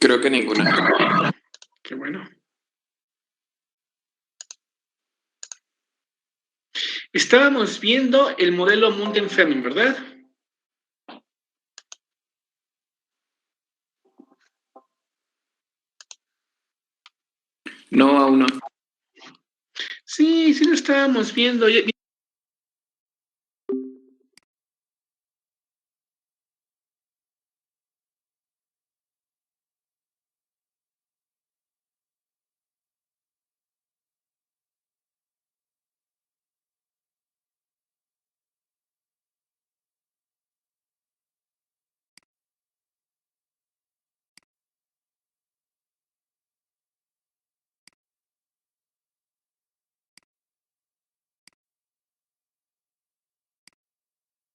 Creo que ninguna. Qué bueno. Estábamos viendo el modelo Mundt-Fleming, ¿verdad? No, aún no. Sí, sí lo estábamos viendo.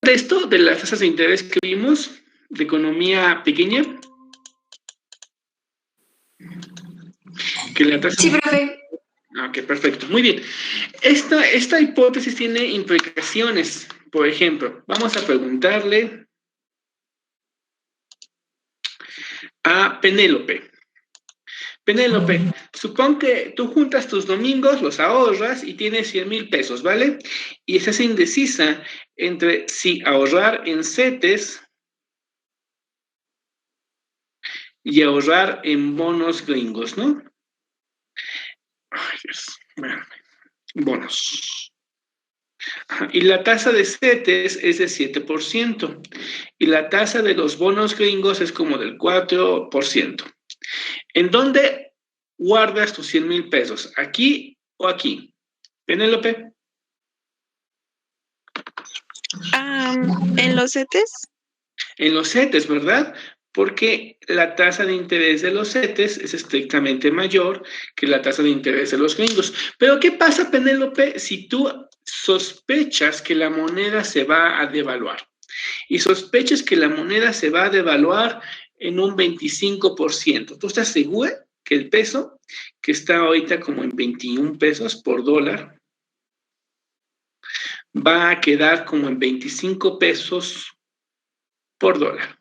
De esto, de las tasas de interés que vimos, de economía pequeña. Que la tasa... Sí, profe. Ok, perfecto. Muy bien. Esta hipótesis tiene implicaciones. Por ejemplo, vamos a preguntarle a Penélope. Penélope, supón que tú juntas tus domingos, los ahorras y tienes 100,000 pesos, ¿vale? Y estás indecisa entre si ahorrar en CETES y ahorrar en bonos gringos, ¿no? Ay, Dios. Bueno, bonos. Y la tasa de CETES es de 7%. Y la tasa de los bonos gringos es como del 4%. ¿En dónde guardas tus 100,000 pesos? ¿Aquí o aquí? Penélope. ¿En los CETES? En los CETES, ¿verdad? Porque la tasa de interés de los CETES es estrictamente mayor que la tasa de interés de los gringos. Pero ¿qué pasa, Penélope, si tú sospechas que la moneda se va a devaluar? Y sospechas que la moneda se va a devaluar en un 25%. ¿Tú estás segura que el peso, que está ahorita como en 21 pesos por dólar, va a quedar como en 25 pesos por dólar?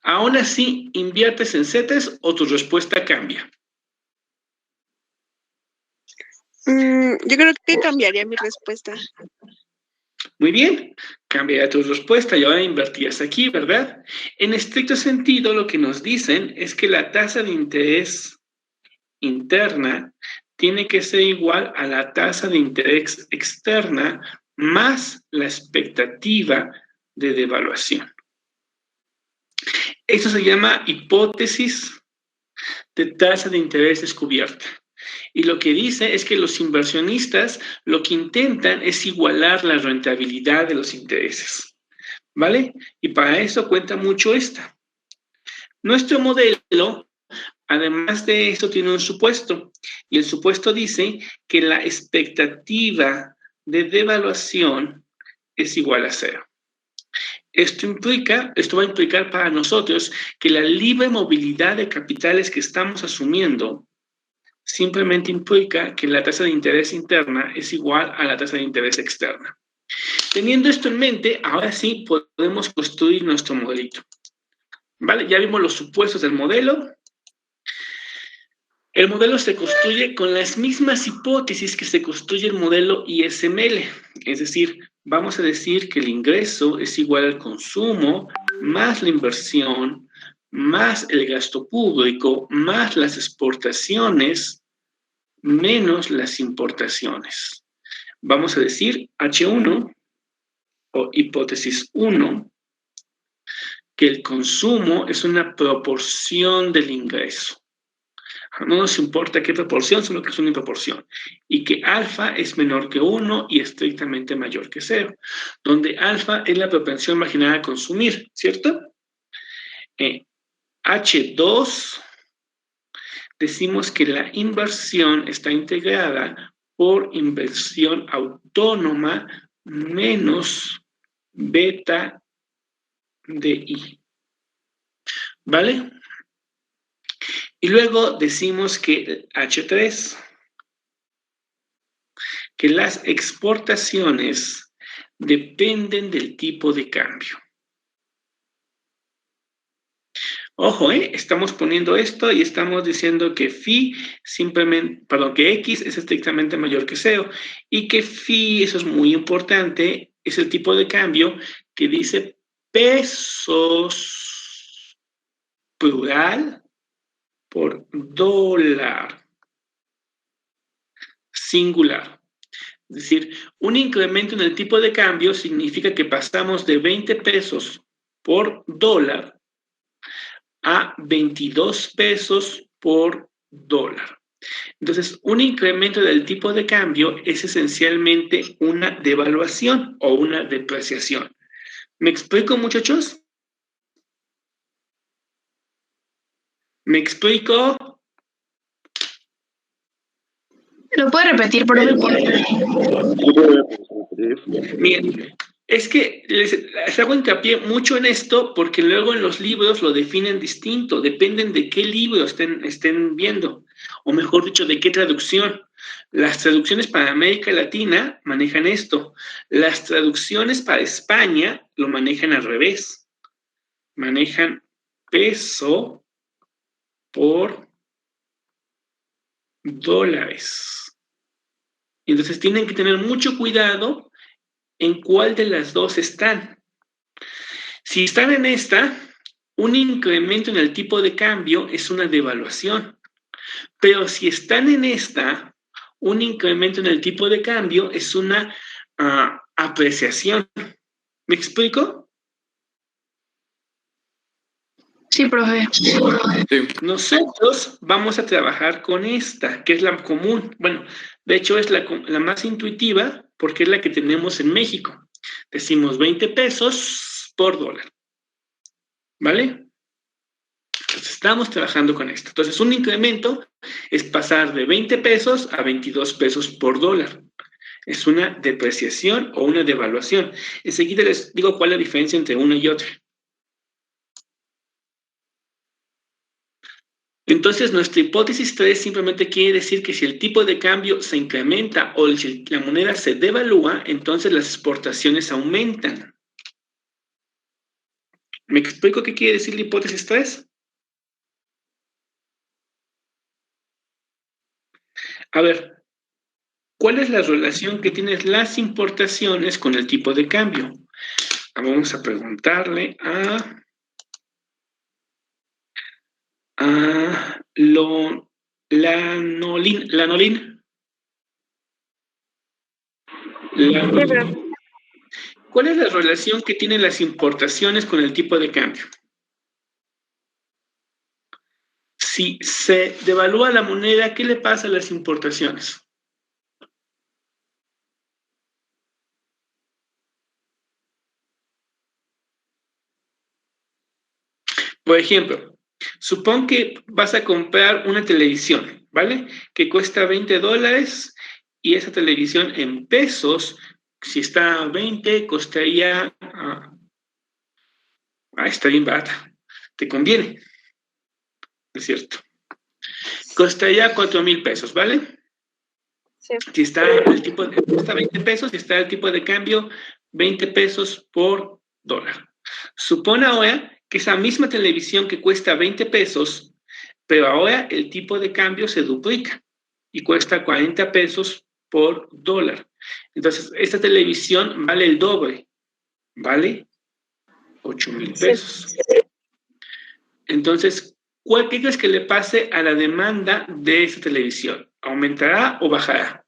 ¿Aún así inviertes en CETES o tu respuesta cambia? Yo creo que cambiaría mi respuesta. Muy bien, cambiaría tu respuesta y ahora invertías aquí, ¿verdad? En estricto sentido, lo que nos dicen es que la tasa de interés interna tiene que ser igual a la tasa de interés externa más la expectativa de devaluación. Esto se llama hipótesis de tasa de interés descubierta. Y lo que dice es que los inversionistas lo que intentan es igualar la rentabilidad de los intereses, ¿vale? Y para eso cuenta mucho esta. Nuestro modelo, además de esto, tiene un supuesto. Y el supuesto dice que la expectativa de devaluación es igual a 0. Esto va a implicar para nosotros que la libre movilidad de capitales que estamos asumiendo simplemente implica que la tasa de interés interna es igual a la tasa de interés externa. Teniendo esto en mente, ahora sí podemos construir nuestro modelito. ¿Vale? Ya vimos los supuestos del modelo. El modelo se construye con las mismas hipótesis que se construye el modelo ISML. Es decir, vamos a decir que el ingreso es igual al consumo más la inversión, más el gasto público, más las exportaciones, menos las importaciones. Vamos a decir H1 o hipótesis 1, que el consumo es una proporción del ingreso. No nos importa qué proporción, sino que es una proporción. Y que alfa es menor que 1 y estrictamente mayor que 0. Donde alfa es la propensión marginal a consumir, ¿cierto? H2, decimos que la inversión está integrada por inversión autónoma menos beta de I. ¿Vale? Y luego decimos que H3, que las exportaciones dependen del tipo de cambio. Ojo, estamos poniendo esto y estamos diciendo que phi simplemente, perdón, que x es estrictamente mayor que 0 y que phi, eso es muy importante, es el tipo de cambio que dice pesos plural por dólar singular. Es decir, un incremento en el tipo de cambio significa que pasamos de 20 pesos por dólar a 22 pesos por dólar. Entonces, un incremento del tipo de cambio es esencialmente una devaluación o una depreciación. ¿Me explico, muchachos? ¿Me explico? ¿Lo puede repetir, por favor? Miren, es que les hago hincapié mucho en esto porque luego en los libros lo definen distinto, dependen de qué libro estén viendo, o mejor dicho, de qué traducción. Las traducciones para América Latina manejan esto, las traducciones para España lo manejan al revés, manejan peso por dólares. Entonces tienen que tener mucho cuidado en cuál de las dos están. Si están en esta, un incremento en el tipo de cambio es una devaluación. Pero si están en esta, un incremento en el tipo de cambio es una apreciación. ¿Me explico? Sí, profe. Sí. Nosotros vamos a trabajar con esta, que es la común. Bueno, de hecho es la más intuitiva porque es la que tenemos en México. Decimos 20 pesos por dólar. ¿Vale? Entonces estamos trabajando con esto. Entonces un incremento es pasar de 20 pesos a 22 pesos por dólar. Es una depreciación o una devaluación. Enseguida les digo cuál es la diferencia entre una y otra. Entonces, nuestra hipótesis 3 simplemente quiere decir que si el tipo de cambio se incrementa o si la moneda se devalúa, entonces las exportaciones aumentan. ¿Me explico qué quiere decir la hipótesis 3? A ver, ¿cuál es la relación que tienen las importaciones con el tipo de cambio? Vamos a preguntarle a Lanolin. ¿Cuál es la relación que tienen las importaciones con el tipo de cambio? Si se devalúa la moneda, ¿qué le pasa a las importaciones? Por ejemplo, supón que vas a comprar una televisión, ¿vale? Que cuesta $20 y esa televisión en pesos, si está a 20, costaría... está bien barata. Te conviene. Es cierto. Costaría 4,000 pesos, ¿vale? Sí. Si está el tipo de... Cuesta 20 pesos, si está el tipo de cambio 20 pesos por dólar. Supone ahora que esa misma televisión que cuesta 20 pesos, pero ahora el tipo de cambio se duplica y cuesta 40 pesos por dólar. Entonces, esta televisión vale el doble, vale 8,000 pesos. Entonces, ¿qué crees que le pase a la demanda de esta televisión? ¿Aumentará o bajará?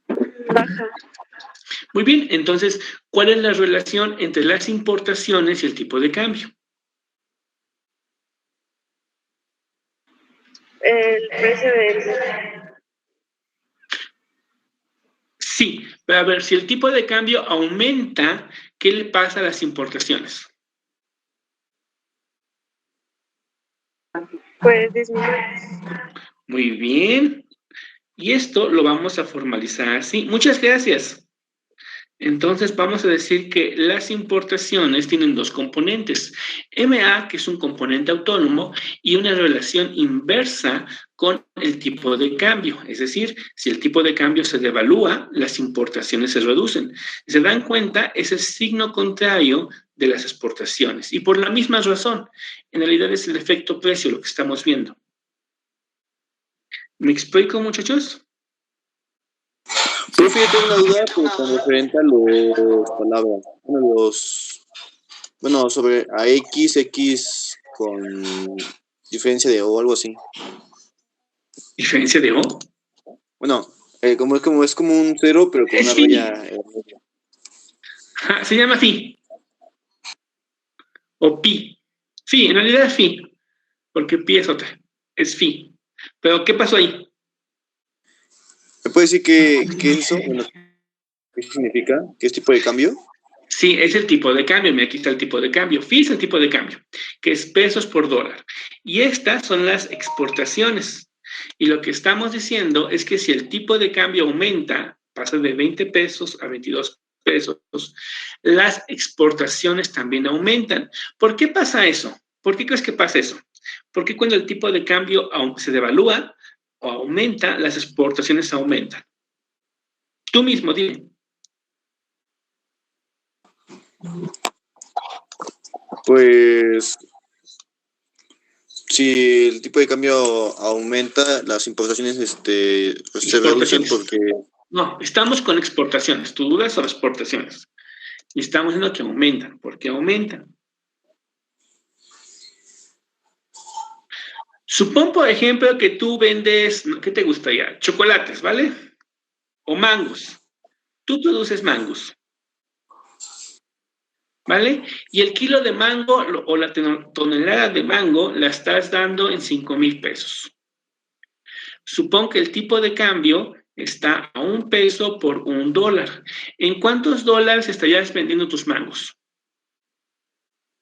Baja. Muy bien, entonces, ¿cuál es la relación entre las importaciones y el tipo de cambio? El precio del... Sí, pero a ver, si el tipo de cambio aumenta, ¿qué le pasa a las importaciones? Pues disminuye. Muy bien. Y esto lo vamos a formalizar así. Muchas gracias. Entonces vamos a decir que las importaciones tienen dos componentes. MA, que es un componente autónomo, y una relación inversa con el tipo de cambio. Es decir, si el tipo de cambio se devalúa, las importaciones se reducen. Si se dan cuenta, es el signo contrario de las exportaciones. Y por la misma razón, en realidad es el efecto precio lo que estamos viendo. ¿Me explico, muchachos? Profe, yo tengo una duda pero con referente a los palabras. Bueno, sobre a X con diferencia de O o algo así. ¿Diferencia de O? Bueno, como es como un cero, pero con Es una phi. raya. Se llama phi. O pi. Phi, en realidad es phi. Porque pi es otra. Es phi. Pero, ¿qué pasó ahí? ¿Me puede decir qué es eso? Bueno, ¿qué significa? ¿Qué es tipo de cambio? Sí, es el tipo de cambio. Mira, aquí está el tipo de cambio. Phi es el tipo de cambio, que es pesos por dólar. Y estas son las exportaciones. Y lo que estamos diciendo es que si el tipo de cambio aumenta, pasa de 20 pesos a 22 pesos, las exportaciones también aumentan. ¿Por qué pasa eso? ¿Por qué crees que pasa eso? Porque cuando el tipo de cambio se devalúa o aumenta, las exportaciones aumentan. Tú mismo, dime. Pues si el tipo de cambio aumenta, las importaciones pues, se reducen porque No, estamos con exportaciones. Tu duda es sobre exportaciones. Y estamos viendo que aumentan. ¿Por qué aumentan? Supón, por ejemplo, que tú vendes, ¿qué te gustaría? Chocolates, ¿vale? O mangos. Tú produces mangos, ¿vale? Y el kilo de mango o la tonelada de mango la estás dando en 5,000 pesos. Supón que el tipo de cambio está a $1 por $1. ¿En cuántos dólares estarías vendiendo tus mangos?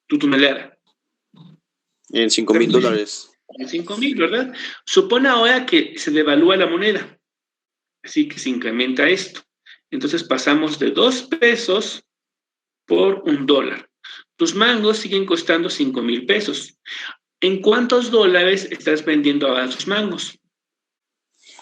Tu tonelada. en $5,000. En 5,000, ¿verdad? Supone ahora que se devalúa la moneda. Así que se incrementa esto. Entonces pasamos de 2 pesos por $1. Tus mangos siguen costando 5,000 pesos. ¿En cuántos dólares estás vendiendo ahora tus mangos?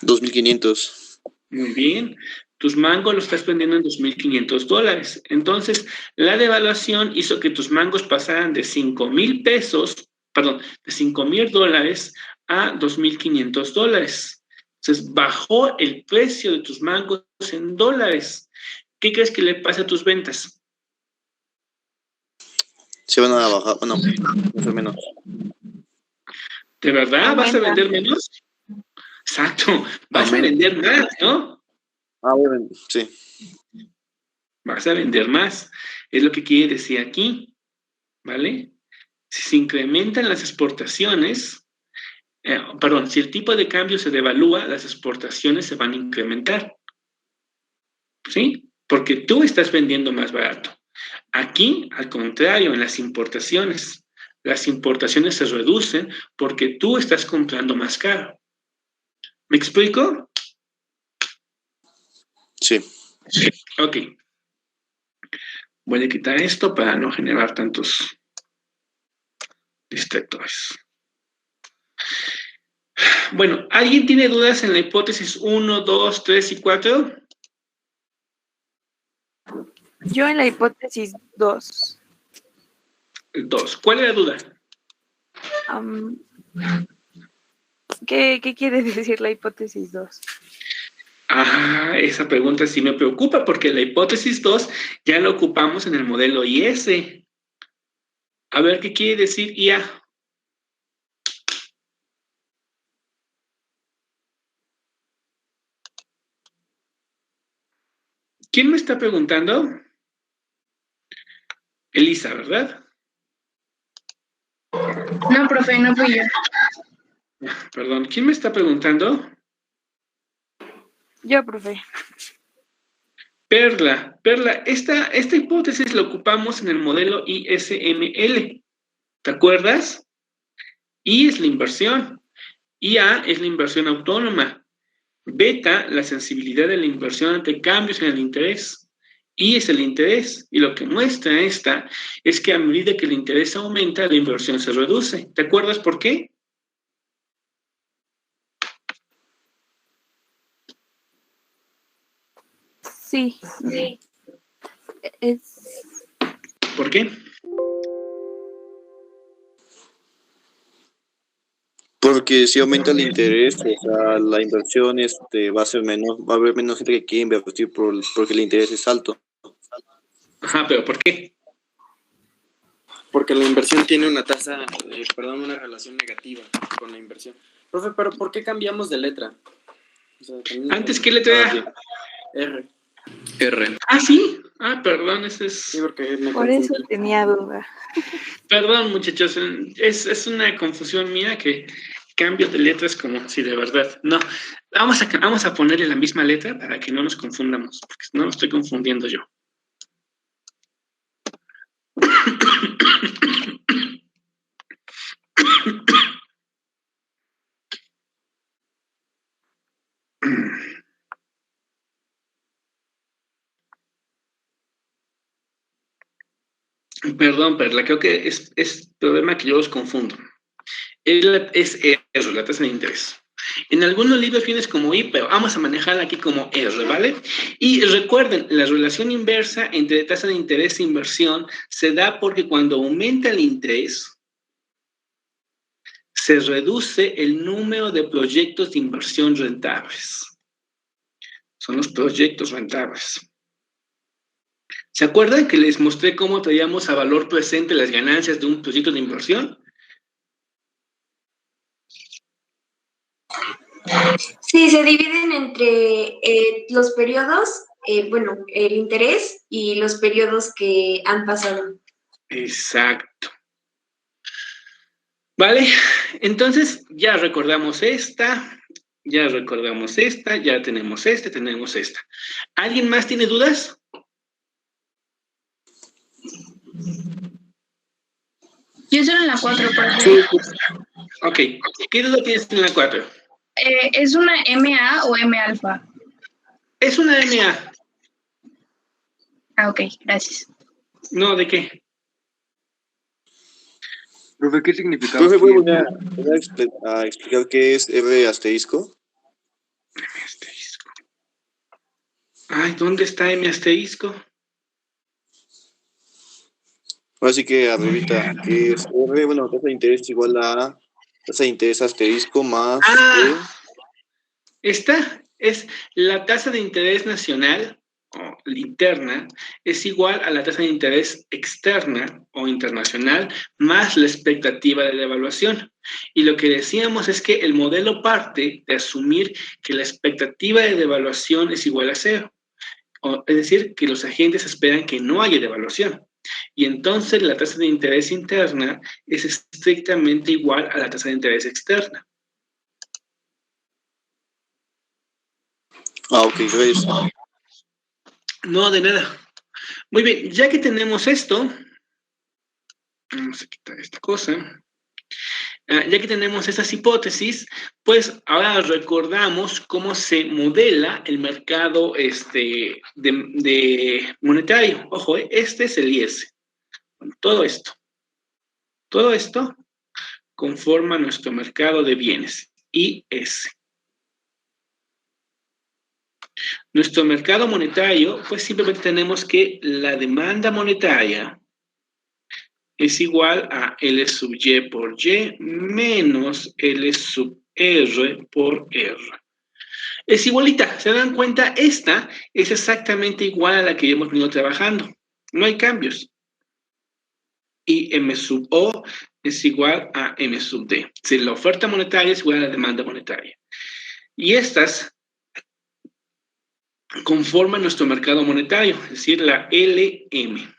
2,500. Muy bien. Tus mangos los estás vendiendo en $2,500. Entonces, la devaluación hizo que tus mangos pasaran de 5,000 pesos, perdón, de $5,000 a $2,500. Entonces, bajó el precio de tus mangos en dólares. ¿Qué crees que le pasa a tus ventas? Se van a bajar, bueno, más o menos. ¿De verdad vas a vender menos? Exacto, vas a vender más, ¿no? Bueno, sí. Vas a vender más. Es lo que quiere decir aquí, ¿vale? Si se incrementan las exportaciones, perdón, si el tipo de cambio se devalúa, las exportaciones se van a incrementar, ¿sí? Porque tú estás vendiendo más barato. Aquí, al contrario, en las importaciones se reducen porque tú estás comprando más caro. ¿Me explico? Sí. Ok. Voy a quitar esto para no generar tantos distractores. Bueno, ¿alguien tiene dudas en la hipótesis 1, 2, 3 y 4? Yo en la hipótesis 2. 2. ¿Cuál es la duda? ¿Qué quiere decir la hipótesis 2? Esa pregunta sí me preocupa porque la hipótesis 2 ya la ocupamos en el modelo IS. A ver, ¿qué quiere decir IA? ¿Quién me está preguntando? Elisa, ¿verdad? No, profe, no fui yo. Perdón, ¿quién me está preguntando? Yo, profe. Perla, esta hipótesis la ocupamos en el modelo ISML. ¿Te acuerdas? I es la inversión. IA es la inversión autónoma. Beta, la sensibilidad de la inversión ante cambios en el interés. Y es el interés. Y lo que muestra esta es que a medida que el interés aumenta, la inversión se reduce. ¿Te acuerdas por qué? Sí. ¿Por qué? Porque si aumenta el interés, o sea, la inversión va a ser menos, va a haber menos gente que quiere invertir porque el interés es alto. Ajá, pero ¿por qué? Porque la inversión tiene una tasa, una relación negativa con la inversión. Profe, pero ¿por qué cambiamos de letra? O sea, ¿Antes qué letra era? Sí. R. R. Ah, sí. Ah, perdón, ese es... Sí, porque me Por eso confundí. tenía duda. Perdón, muchachos, es una confusión mía que cambio de letras como si de verdad. No, vamos a ponerle la misma letra para que no nos confundamos, porque no me estoy confundiendo yo. Perdón, Perla, creo que es problema que yo los confundo. Es R, la tasa de interés. En algunos libros vienes como I, pero vamos a manejarla aquí como R, ¿vale? Y recuerden, la relación inversa entre tasa de interés e inversión se da porque cuando aumenta el interés, se reduce el número de proyectos de inversión rentables. Son los proyectos rentables. ¿Se acuerdan que les mostré cómo traíamos a valor presente las ganancias de un proyecto de inversión? Sí, se dividen entre los periodos, el interés y los periodos que han pasado. Exacto. Vale, entonces ya recordamos esta, ya tenemos esta. ¿Alguien más tiene dudas? Yo estoy en la 4, profe. Sí. Ok, ¿qué duda tienes en la 4? ¿Es una MA o M alfa? Es una MA. Ah, ok, gracias. No, ¿de qué? Profe, ¿qué significa? Profe, ¿puedo a explicar qué es R asterisco? M asterisco. Ay, ¿dónde está M asterisco? Ahora sí que arribita, que es R, bueno, tasa de interés igual a tasa de interés asterisco más Esta es la tasa de interés nacional o interna, es igual a la tasa de interés externa o internacional más la expectativa de devaluación. Y lo que decíamos es que el modelo parte de asumir que la expectativa de devaluación es igual a 0. Es decir, que los agentes esperan que no haya devaluación. Y entonces la tasa de interés interna es estrictamente igual a la tasa de interés externa. Ah, ok, gracias. No, de nada. Muy bien, ya que tenemos esto, vamos a quitar esta cosa. Ya que tenemos estas hipótesis, pues ahora recordamos cómo se modela el mercado de monetario. Ojo, este es el IS. Bueno, todo esto conforma nuestro mercado de bienes, IS. Nuestro mercado monetario, pues simplemente tenemos que la demanda monetaria es igual a L sub Y por Y menos L sub R por R. Es igualita, ¿se dan cuenta? Esta es exactamente igual a la que hemos venido trabajando. No hay cambios. Y M sub O es igual a M sub D. Si la oferta monetaria es igual a la demanda monetaria. Y estas conforman nuestro mercado monetario, es decir, la LM.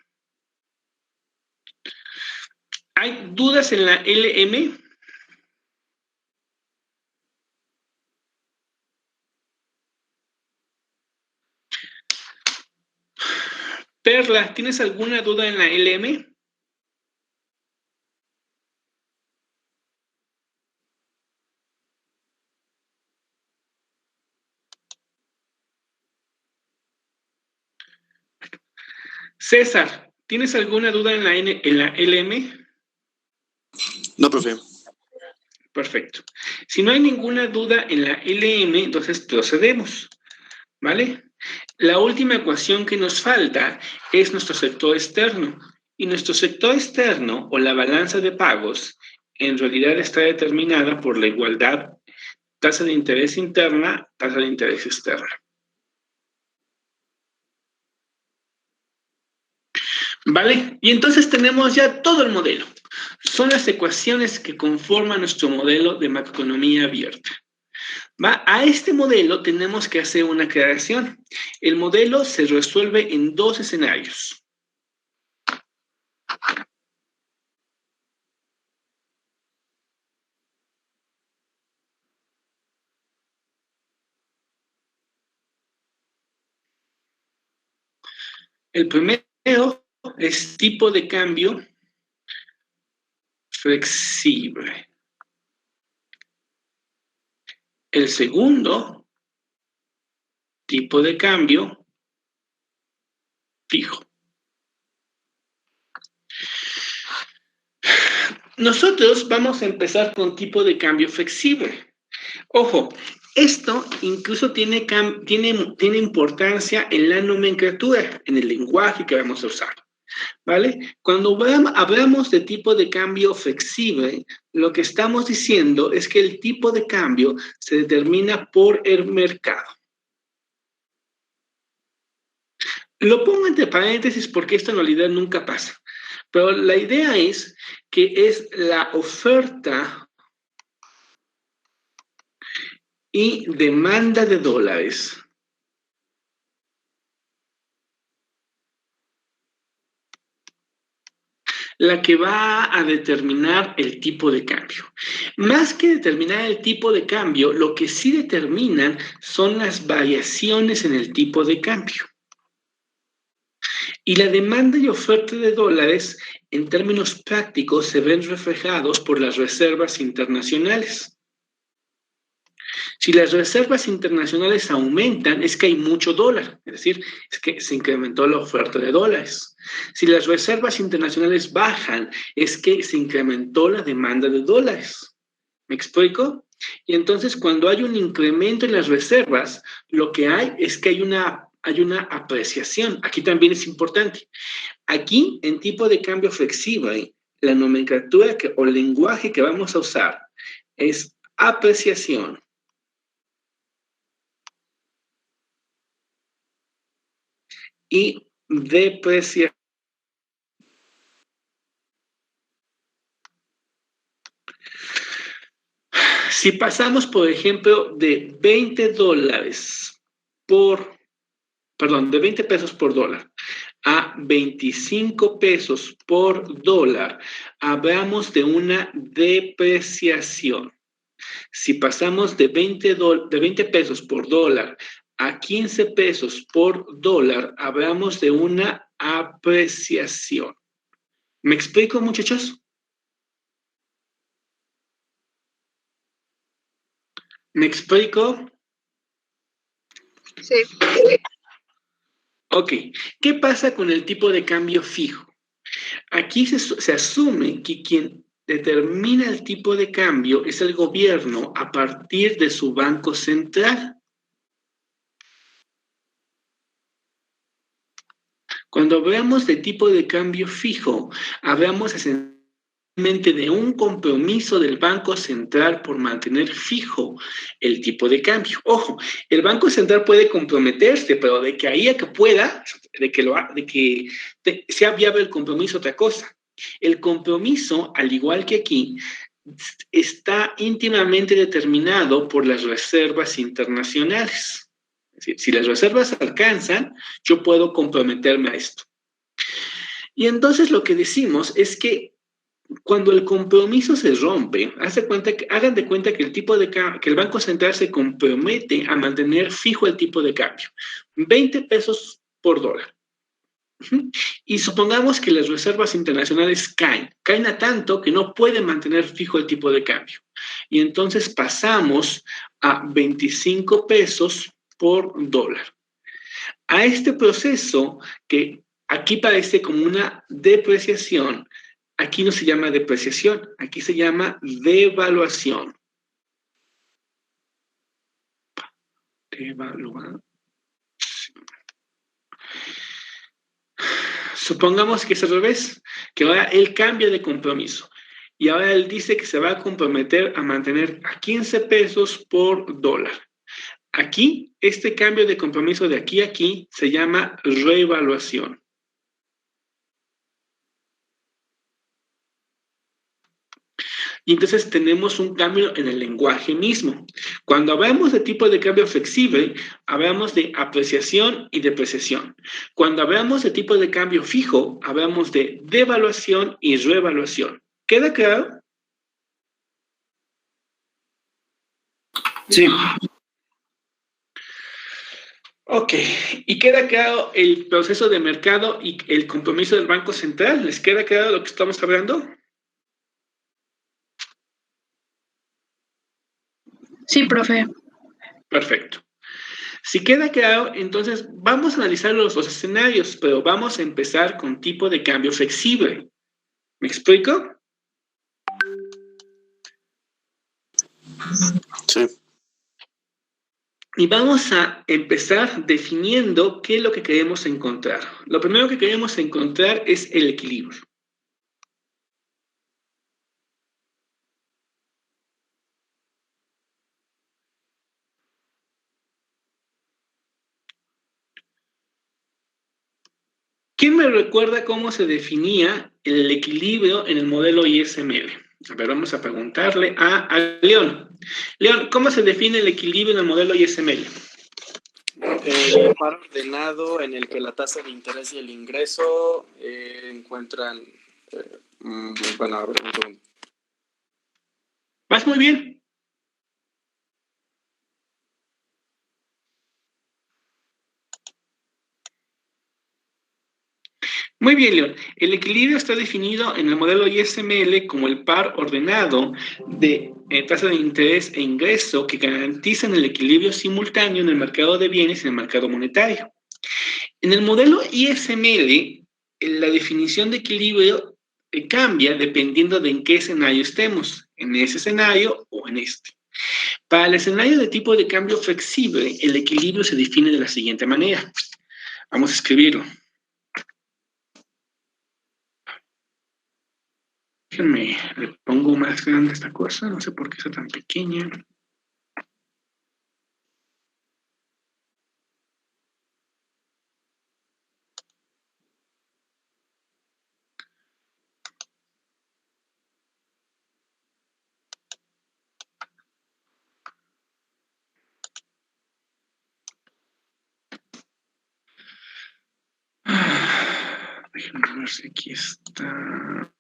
¿Hay dudas en la LM? Perla, ¿tienes alguna duda en la LM? César, ¿tienes alguna duda en la LM? No, profe. Perfecto. Si no hay ninguna duda en la LM, entonces procedemos, ¿vale? La última ecuación que nos falta es nuestro sector externo. Y nuestro sector externo, o la balanza de pagos, en realidad está determinada por la igualdad tasa de interés interna, tasa de interés externa. ¿Vale? Y entonces tenemos ya todo el modelo. Son las ecuaciones que conforman nuestro modelo de macroeconomía abierta. ¿Va? A este modelo tenemos que hacer una aclaración. El modelo se resuelve en dos escenarios. El primero es tipo de cambio flexible. El segundo, tipo de cambio fijo. Nosotros vamos a empezar con tipo de cambio flexible. Ojo, esto incluso tiene importancia en la nomenclatura, en el lenguaje que vamos a usar. ¿Vale? Cuando hablamos de tipo de cambio flexible, lo que estamos diciendo es que el tipo de cambio se determina por el mercado. Lo pongo entre paréntesis porque esto en realidad nunca pasa. Pero la idea es que es la oferta y demanda de dólares la que va a determinar el tipo de cambio. Más que determinar el tipo de cambio, lo que sí determinan son las variaciones en el tipo de cambio. Y la demanda y oferta de dólares, en términos prácticos, se ven reflejados por las reservas internacionales. Si las reservas internacionales aumentan, es que hay mucho dólar, es decir, es que se incrementó la oferta de dólares. Si las reservas internacionales bajan, es que se incrementó la demanda de dólares. ¿Me explico? Y entonces, cuando hay un incremento en las reservas, lo que hay es que hay una apreciación. Aquí también es importante. Aquí, en tipo de cambio flexible, la nomenclatura o el lenguaje que vamos a usar es apreciación. Y depreciación. Si pasamos, por ejemplo, de 20 pesos por dólar a 25 pesos por dólar, hablamos de una depreciación. Si pasamos de 20 pesos por dólar a 15 pesos por dólar, hablamos de una apreciación. ¿Me explico, muchachos? ¿Me explico? Sí. Ok, ¿qué pasa con el tipo de cambio fijo? Aquí se asume que quien determina el tipo de cambio es el gobierno a partir de su banco central. Cuando hablamos de tipo de cambio fijo, hablamos esencialmente de un compromiso del Banco Central por mantener fijo el tipo de cambio. Ojo, el Banco Central puede comprometerse, pero de que ahí a que pueda, de que sea viable el compromiso, otra cosa. El compromiso, al igual que aquí, está íntimamente determinado por las reservas internacionales. Es decir, si las reservas alcanzan, yo puedo comprometerme a esto. Y entonces lo que decimos es que cuando el compromiso se rompe, hagan de cuenta que que el Banco Central se compromete a mantener fijo el tipo de cambio, 20 pesos por dólar. Y supongamos que las reservas internacionales caen a tanto que no pueden mantener fijo el tipo de cambio. Y entonces pasamos a 25 pesos por dólar. A este proceso, que aquí parece como una depreciación, aquí no se llama depreciación, aquí se llama devaluación. Devaluación. Supongamos que es al revés, que ahora él cambia de compromiso. y ahora él dice que se va a comprometer a mantener a 15 pesos por dólar. Aquí, este cambio de compromiso de aquí a aquí se llama reevaluación. Y entonces tenemos un cambio en el lenguaje mismo. Cuando hablamos de tipo de cambio flexible, hablamos de apreciación y depreciación. Cuando hablamos de tipo de cambio fijo, hablamos de devaluación y revaluación. ¿Queda claro? Sí. Ok, y queda claro el proceso de mercado y el compromiso del Banco Central. ¿Les queda claro lo que estamos hablando? Sí, profe. Perfecto. Si queda claro, entonces vamos a analizar los dos escenarios, pero vamos a empezar con tipo de cambio flexible. ¿Me explico? Sí. Y vamos a empezar definiendo qué es lo que queremos encontrar. Lo primero que queremos encontrar es el equilibrio. ¿Quién me recuerda cómo se definía el equilibrio en el modelo ISML? A ver, vamos a preguntarle a León. León, ¿cómo se define el equilibrio en el modelo ISML? El par ordenado en el que la tasa de interés y el ingreso encuentran... bueno, a ver, un segundo. Vas muy bien. Muy bien, León. El equilibrio está definido en el modelo ISML como el par ordenado de tasa de interés e ingreso que garantizan el equilibrio simultáneo en el mercado de bienes y en el mercado monetario. En el modelo ISML, la definición de equilibrio cambia dependiendo de en qué escenario estemos, en ese escenario o en este. Para el escenario de tipo de cambio flexible, el equilibrio se define de la siguiente manera. Vamos a escribirlo. Déjenme, le pongo más grande esta cosa, no sé por qué está tan pequeña. Déjenme ver si aquí está.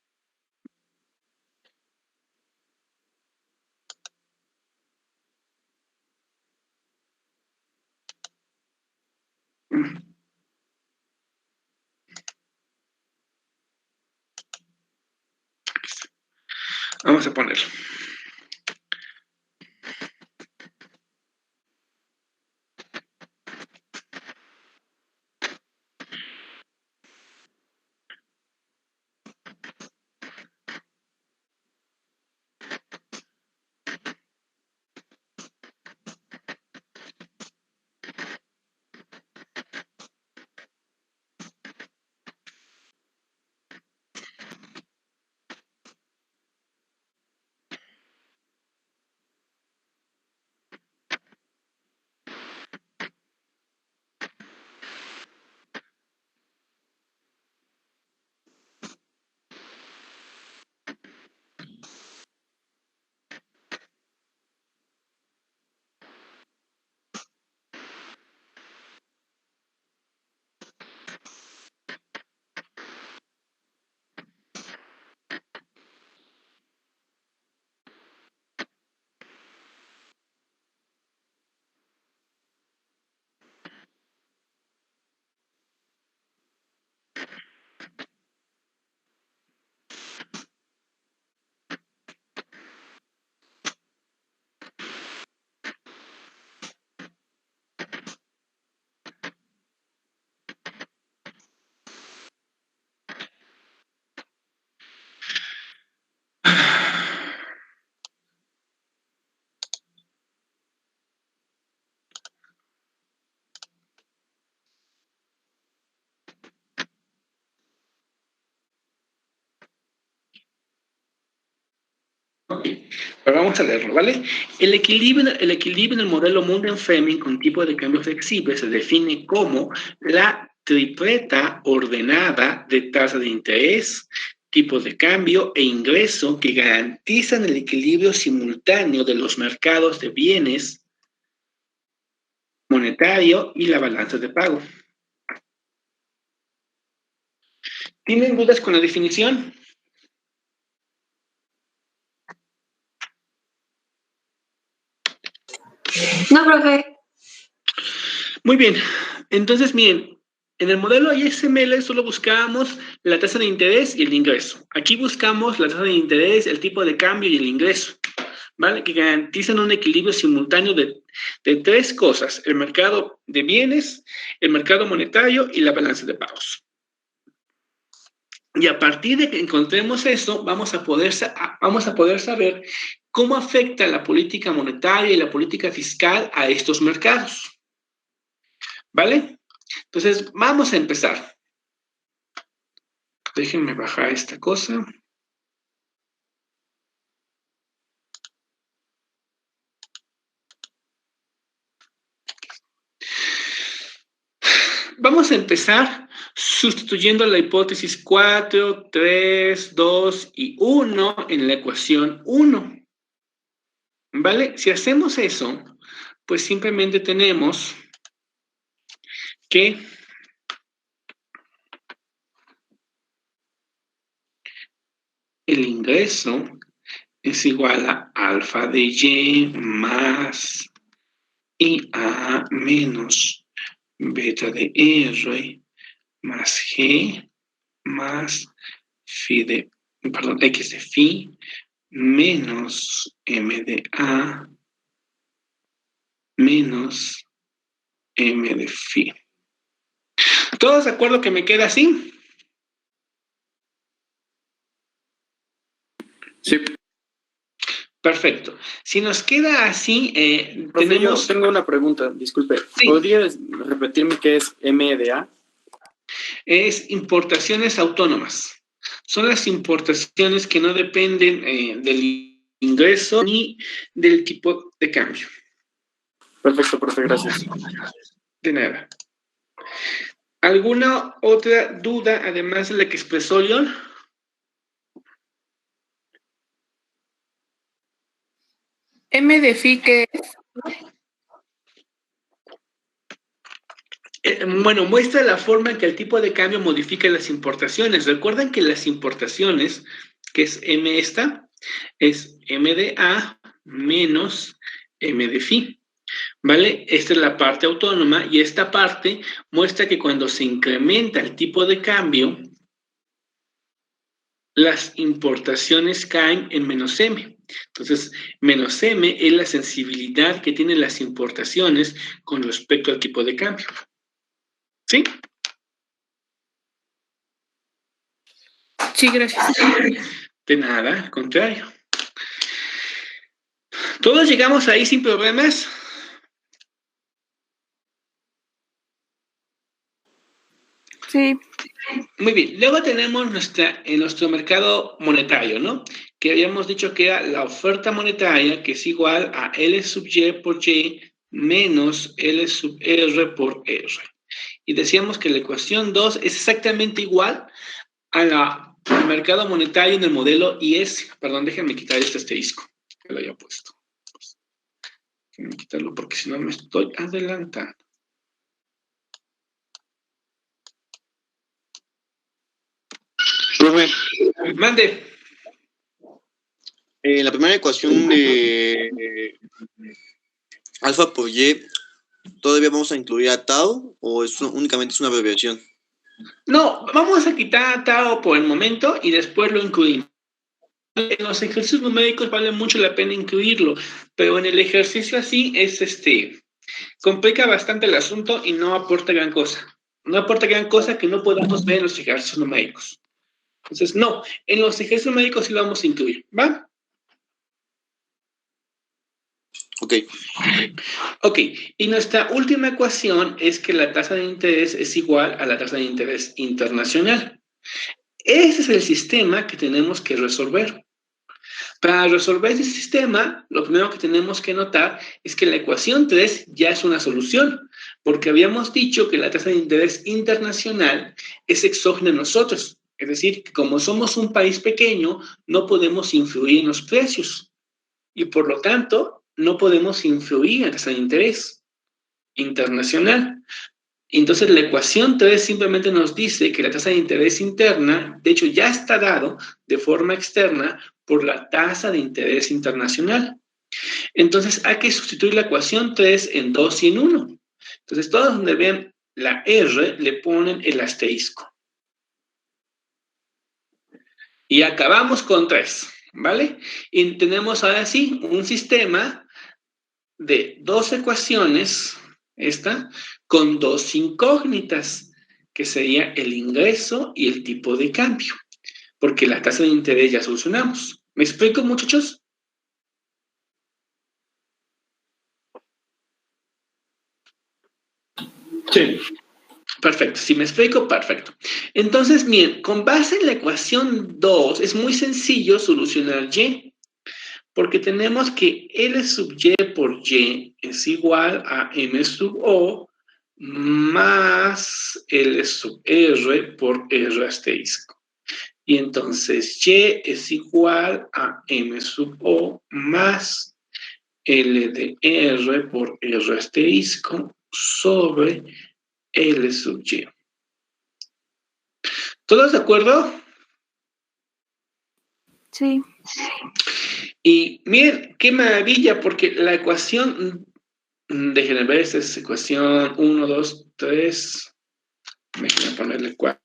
Vamos a ponerlo. Pero vamos a leerlo, ¿vale? El equilibrio en el modelo Munden-Fleming con tipo de cambio flexible se define como la tripleta ordenada de tasa de interés, tipo de cambio e ingreso que garantizan el equilibrio simultáneo de los mercados de bienes monetario y la balanza de pago. ¿Tienen dudas con la definición? No, profe. Muy bien. Entonces, miren, en el modelo ISML solo buscábamos la tasa de interés y el ingreso. Aquí buscamos la tasa de interés, el tipo de cambio y el ingreso, ¿vale? Que garantizan un equilibrio simultáneo de tres cosas: el mercado de bienes, el mercado monetario y la balanza de pagos. Y a partir de que encontremos eso, vamos a poder saber cómo afecta la política monetaria y la política fiscal a estos mercados. ¿Vale? Entonces, vamos a empezar. Déjenme bajar esta cosa. Vamos a empezar sustituyendo la hipótesis 4, 3, 2 y 1 en la ecuación 1. ¿Vale? Si hacemos eso, pues simplemente tenemos que el ingreso es igual a alfa de y más IA menos beta de R más G más X de phi menos M de A menos M de phi. ¿Todos de acuerdo que me queda así? Sí. Perfecto. Si nos queda así, Profe, yo tengo una pregunta, disculpe. Sí. ¿Podrías repetirme qué es MDA? Es importaciones autónomas. Son las importaciones que no dependen del ingreso ni del tipo de cambio. Perfecto, profe, gracias. De nada. ¿Alguna otra duda además de la que expresó León? M de phi, ¿qué es? Bueno, muestra la forma en que el tipo de cambio modifica las importaciones. Recuerden que las importaciones, que es M esta, es M de A menos M de phi. ¿Vale? Esta es la parte autónoma y esta parte muestra que cuando se incrementa el tipo de cambio, las importaciones caen en menos M. Entonces, menos M es la sensibilidad que tienen las importaciones con respecto al tipo de cambio. ¿Sí? Sí, gracias. De nada, al contrario. ¿Todos llegamos ahí sin problemas? Sí. Muy bien. Luego tenemos nuestro mercado monetario, ¿no? Que habíamos dicho que era la oferta monetaria, que es igual a L sub Y por Y menos L sub R por R. Y decíamos que la ecuación 2 es exactamente igual al mercado monetario en el modelo IS. Perdón, déjenme quitar este asterisco que lo había puesto. Déjenme quitarlo porque si no me estoy adelantando. Profe, Mande. en la primera ecuación de alfa por y, ¿todavía vamos a incluir a tau o únicamente es una abreviación? No, vamos a quitar a tau por el momento y después lo incluimos. En los ejercicios numéricos vale mucho la pena incluirlo, pero en el ejercicio así complica bastante el asunto y no aporta gran cosa. No aporta gran cosa que no podamos ver en los ejercicios numéricos. Entonces, no, en los ejercicios numéricos sí lo vamos a incluir, ¿va? Ok. Ok, y nuestra última ecuación es que la tasa de interés es igual a la tasa de interés internacional. Ese es el sistema que tenemos que resolver. Para resolver este sistema, lo primero que tenemos que notar es que la ecuación 3 ya es una solución, porque habíamos dicho que la tasa de interés internacional es exógena a nosotros. Es decir, que como somos un país pequeño, no podemos influir en los precios y por lo tanto no podemos influir en la tasa de interés internacional. Entonces la ecuación 3 simplemente nos dice que la tasa de interés interna, de hecho ya está dado de forma externa por la tasa de interés internacional. Entonces hay que sustituir la ecuación 3 en 2 y en 1. Entonces todos donde vean la R le ponen el asterisco. Y acabamos con 3, ¿vale? Y tenemos ahora sí un sistema de 2 ecuaciones, esta, con 2 incógnitas, que sería el ingreso y el tipo de cambio, porque la tasa de interés ya solucionamos. ¿Me explico, muchachos? Sí. Perfecto, si me explico, perfecto. Entonces, miren, con base en la ecuación 2, es muy sencillo solucionar Y, porque tenemos que L sub Y por Y es igual a M sub O más L sub R por R asterisco. Y entonces Y es igual a M sub O más L de R por R asterisco sobre L sub Y. ¿Todos de acuerdo? Sí. Y miren, qué maravilla, porque la ecuación, déjenme ver, esta es ecuación 1, 2, 3, déjenme ponerle 4,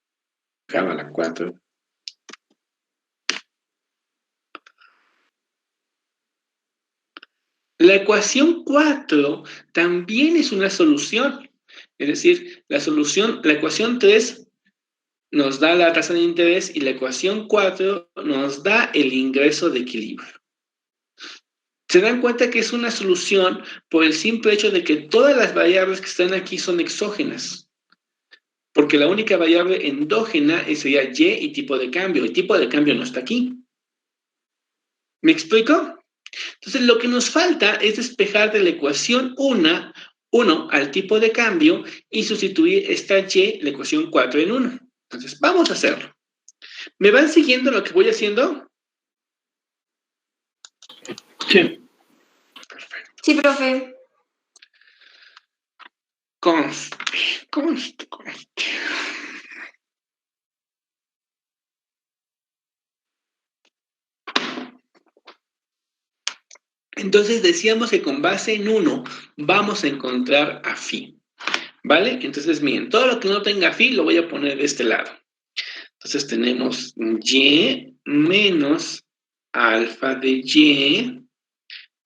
la 4. La ecuación 4 también es una solución, es decir, la ecuación 3 nos da la tasa de interés y la ecuación 4 nos da el ingreso de equilibrio. Se dan cuenta que es una solución por el simple hecho de que todas las variables que están aquí son exógenas. Porque la única variable endógena sería Y y tipo de cambio. El tipo de cambio no está aquí. ¿Me explico? Entonces, lo que nos falta es despejar de la ecuación 1 al tipo de cambio y sustituir esta Y, la ecuación 4 en 1. Entonces, vamos a hacerlo. ¿Me van siguiendo lo que voy haciendo? Sí. Sí, profe. Conste. Entonces decíamos que con base en 1 vamos a encontrar a phi, ¿vale? Entonces, miren, todo lo que no tenga phi lo voy a poner de este lado. Entonces tenemos Y menos alfa de Y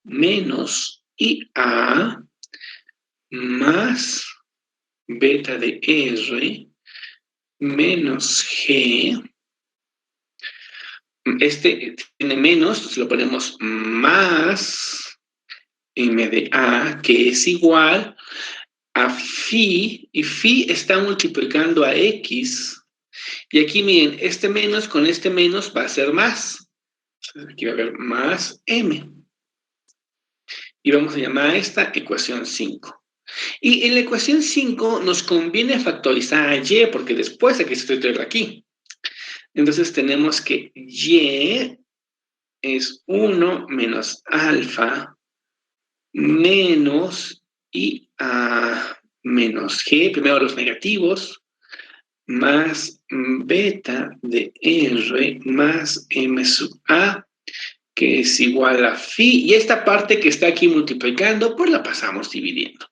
menos IA más beta de R menos G. Este tiene menos, entonces lo ponemos más M de A, que es igual a phi, y phi está multiplicando a X. Y aquí miren, este menos con este menos va a ser más. Entonces aquí va a haber más M. Y vamos a llamar a esta ecuación 5. Y en la ecuación 5 nos conviene factorizar a Y, porque después hay que sustituirla aquí. Entonces tenemos que Y es 1 menos alfa menos IA menos G, primero los negativos, más beta de R más M sub A, que es igual a phi, y esta parte que está aquí multiplicando, pues la pasamos dividiendo.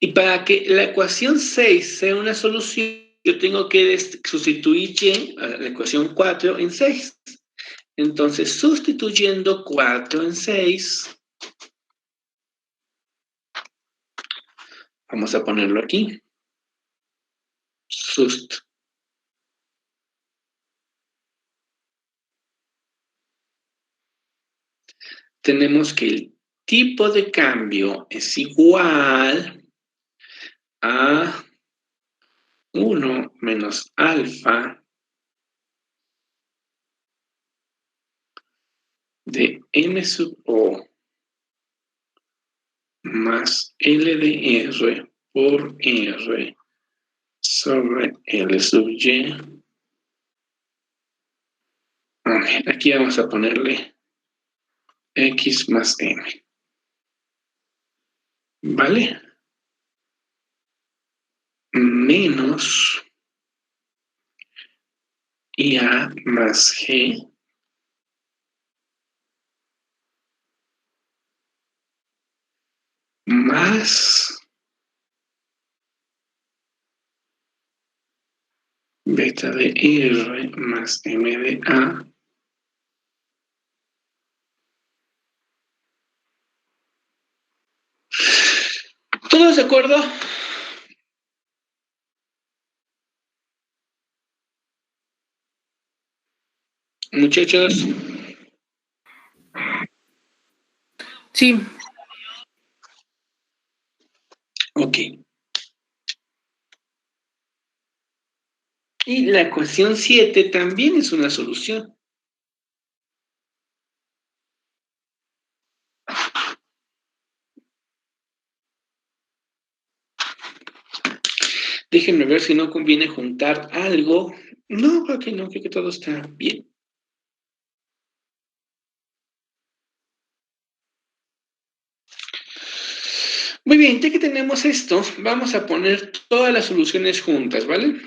Y para que la ecuación 6 sea una solución, yo tengo que sustituir Y, la ecuación 4, en 6. Entonces, sustituyendo 4 en 6, vamos a ponerlo aquí. Sust. Tenemos que el tipo de cambio es igual a 1 menos alfa de M sub O más L de R por R sobre L sub Y. Aquí vamos a ponerle X más M. ¿Vale? Menos IA más G más beta de R más M de A ¿todos de acuerdo? Muchachos. Sí. Ok. Y la ecuación 7 también es una solución. Déjenme ver si no conviene juntar algo. No, creo que no, creo que todo está bien. Muy bien, ya que tenemos esto, vamos a poner todas las soluciones juntas, ¿vale?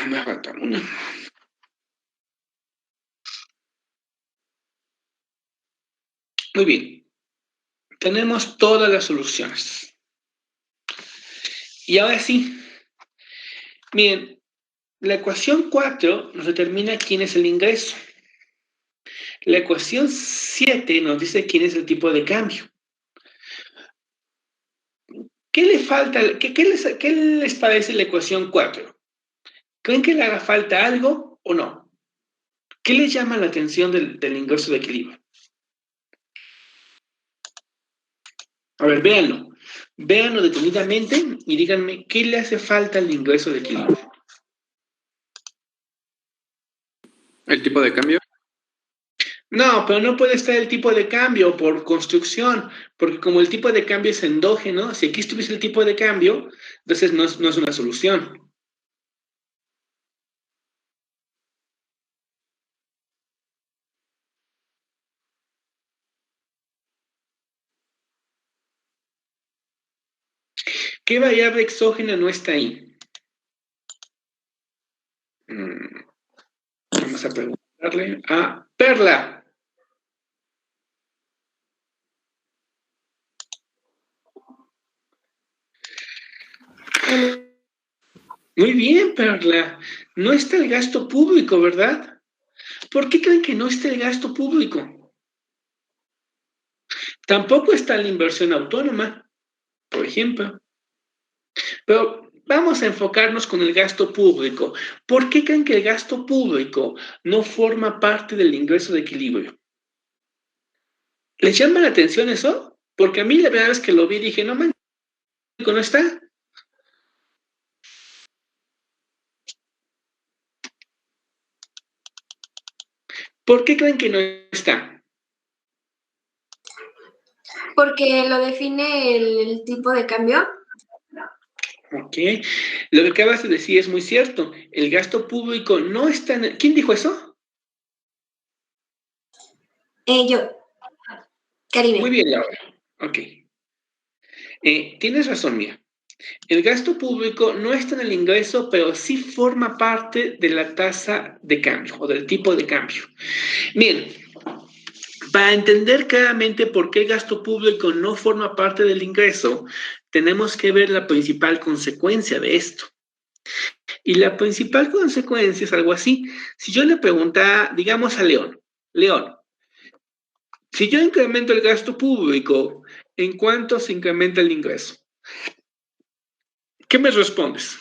Me falta una. Muy bien. Tenemos todas las soluciones. Y ahora sí. Miren, la ecuación 4 nos determina quién es el ingreso. La ecuación 7 nos dice quién es el tipo de cambio. ¿Qué le falta? ¿Qué les parece la ecuación 4? ¿Creen que le haga falta algo o no? ¿Qué les llama la atención del ingreso de equilibrio? A ver, véanlo. Véanlo detenidamente y díganme qué le hace falta al ingreso de equilibrio. ¿El tipo de cambio? No, pero no puede estar el tipo de cambio por construcción, porque como el tipo de cambio es endógeno, si aquí estuviese el tipo de cambio, entonces no es una solución. ¿Qué variable exógena no está ahí? Vamos a preguntarle a Perla. Muy bien, Perla. No está el gasto público, ¿verdad? ¿Por qué creen que no está el gasto público? Tampoco está la inversión autónoma, por ejemplo. Pero vamos a enfocarnos con el gasto público. ¿Por qué creen que el gasto público no forma parte del ingreso de equilibrio? ¿Les llama la atención eso? Porque a mí la verdad es que lo vi y dije, no, man, no está. ¿Por qué creen que no está? Porque lo define el tipo de cambio. Ok. Lo que acabas de decir es muy cierto. El gasto público no está en ¿Quién dijo eso? Yo, Karime. Muy bien, Laura. Ok. Tienes razón, mira. El gasto público no está en el ingreso, pero sí forma parte de la tasa de cambio o del tipo de cambio. Bien, para entender claramente por qué el gasto público no forma parte del ingreso, tenemos que ver la principal consecuencia de esto. Y la principal consecuencia es algo así. Si yo le preguntara, digamos a León, León, si yo incremento el gasto público, ¿en cuánto se incrementa el ingreso? ¿Qué me respondes?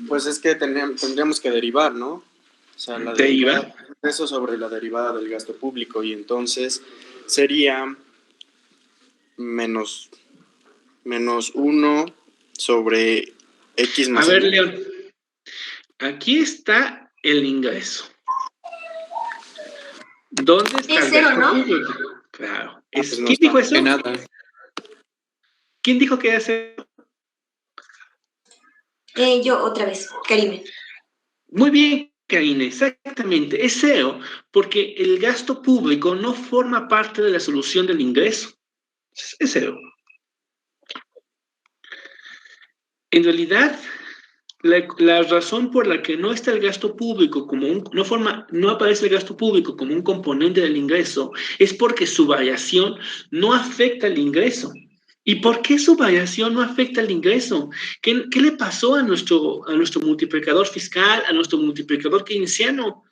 Pues es que tendríamos que derivar, ¿no? O sea, la derivada, eso sobre la derivada del gasto público, y entonces sería menos 1 sobre X más A ver, M. León, aquí está el ingreso. ¿Dónde está Es el cero, gasto ¿no? público? Claro. Pues no ¿Quién dijo está eso? de nada. ¿Quién dijo que era cero? Yo otra vez, Karime. Muy bien, Karine, exactamente. Es cero, porque el gasto público no forma parte de la solución del ingreso. Es cero. En realidad, la razón por la que no está el gasto público no aparece el gasto público como un componente del ingreso es porque su variación no afecta el ingreso. ¿Y por qué su variación no afecta el ingreso? ¿Qué le pasó a nuestro multiplicador fiscal, a nuestro multiplicador keynesiano?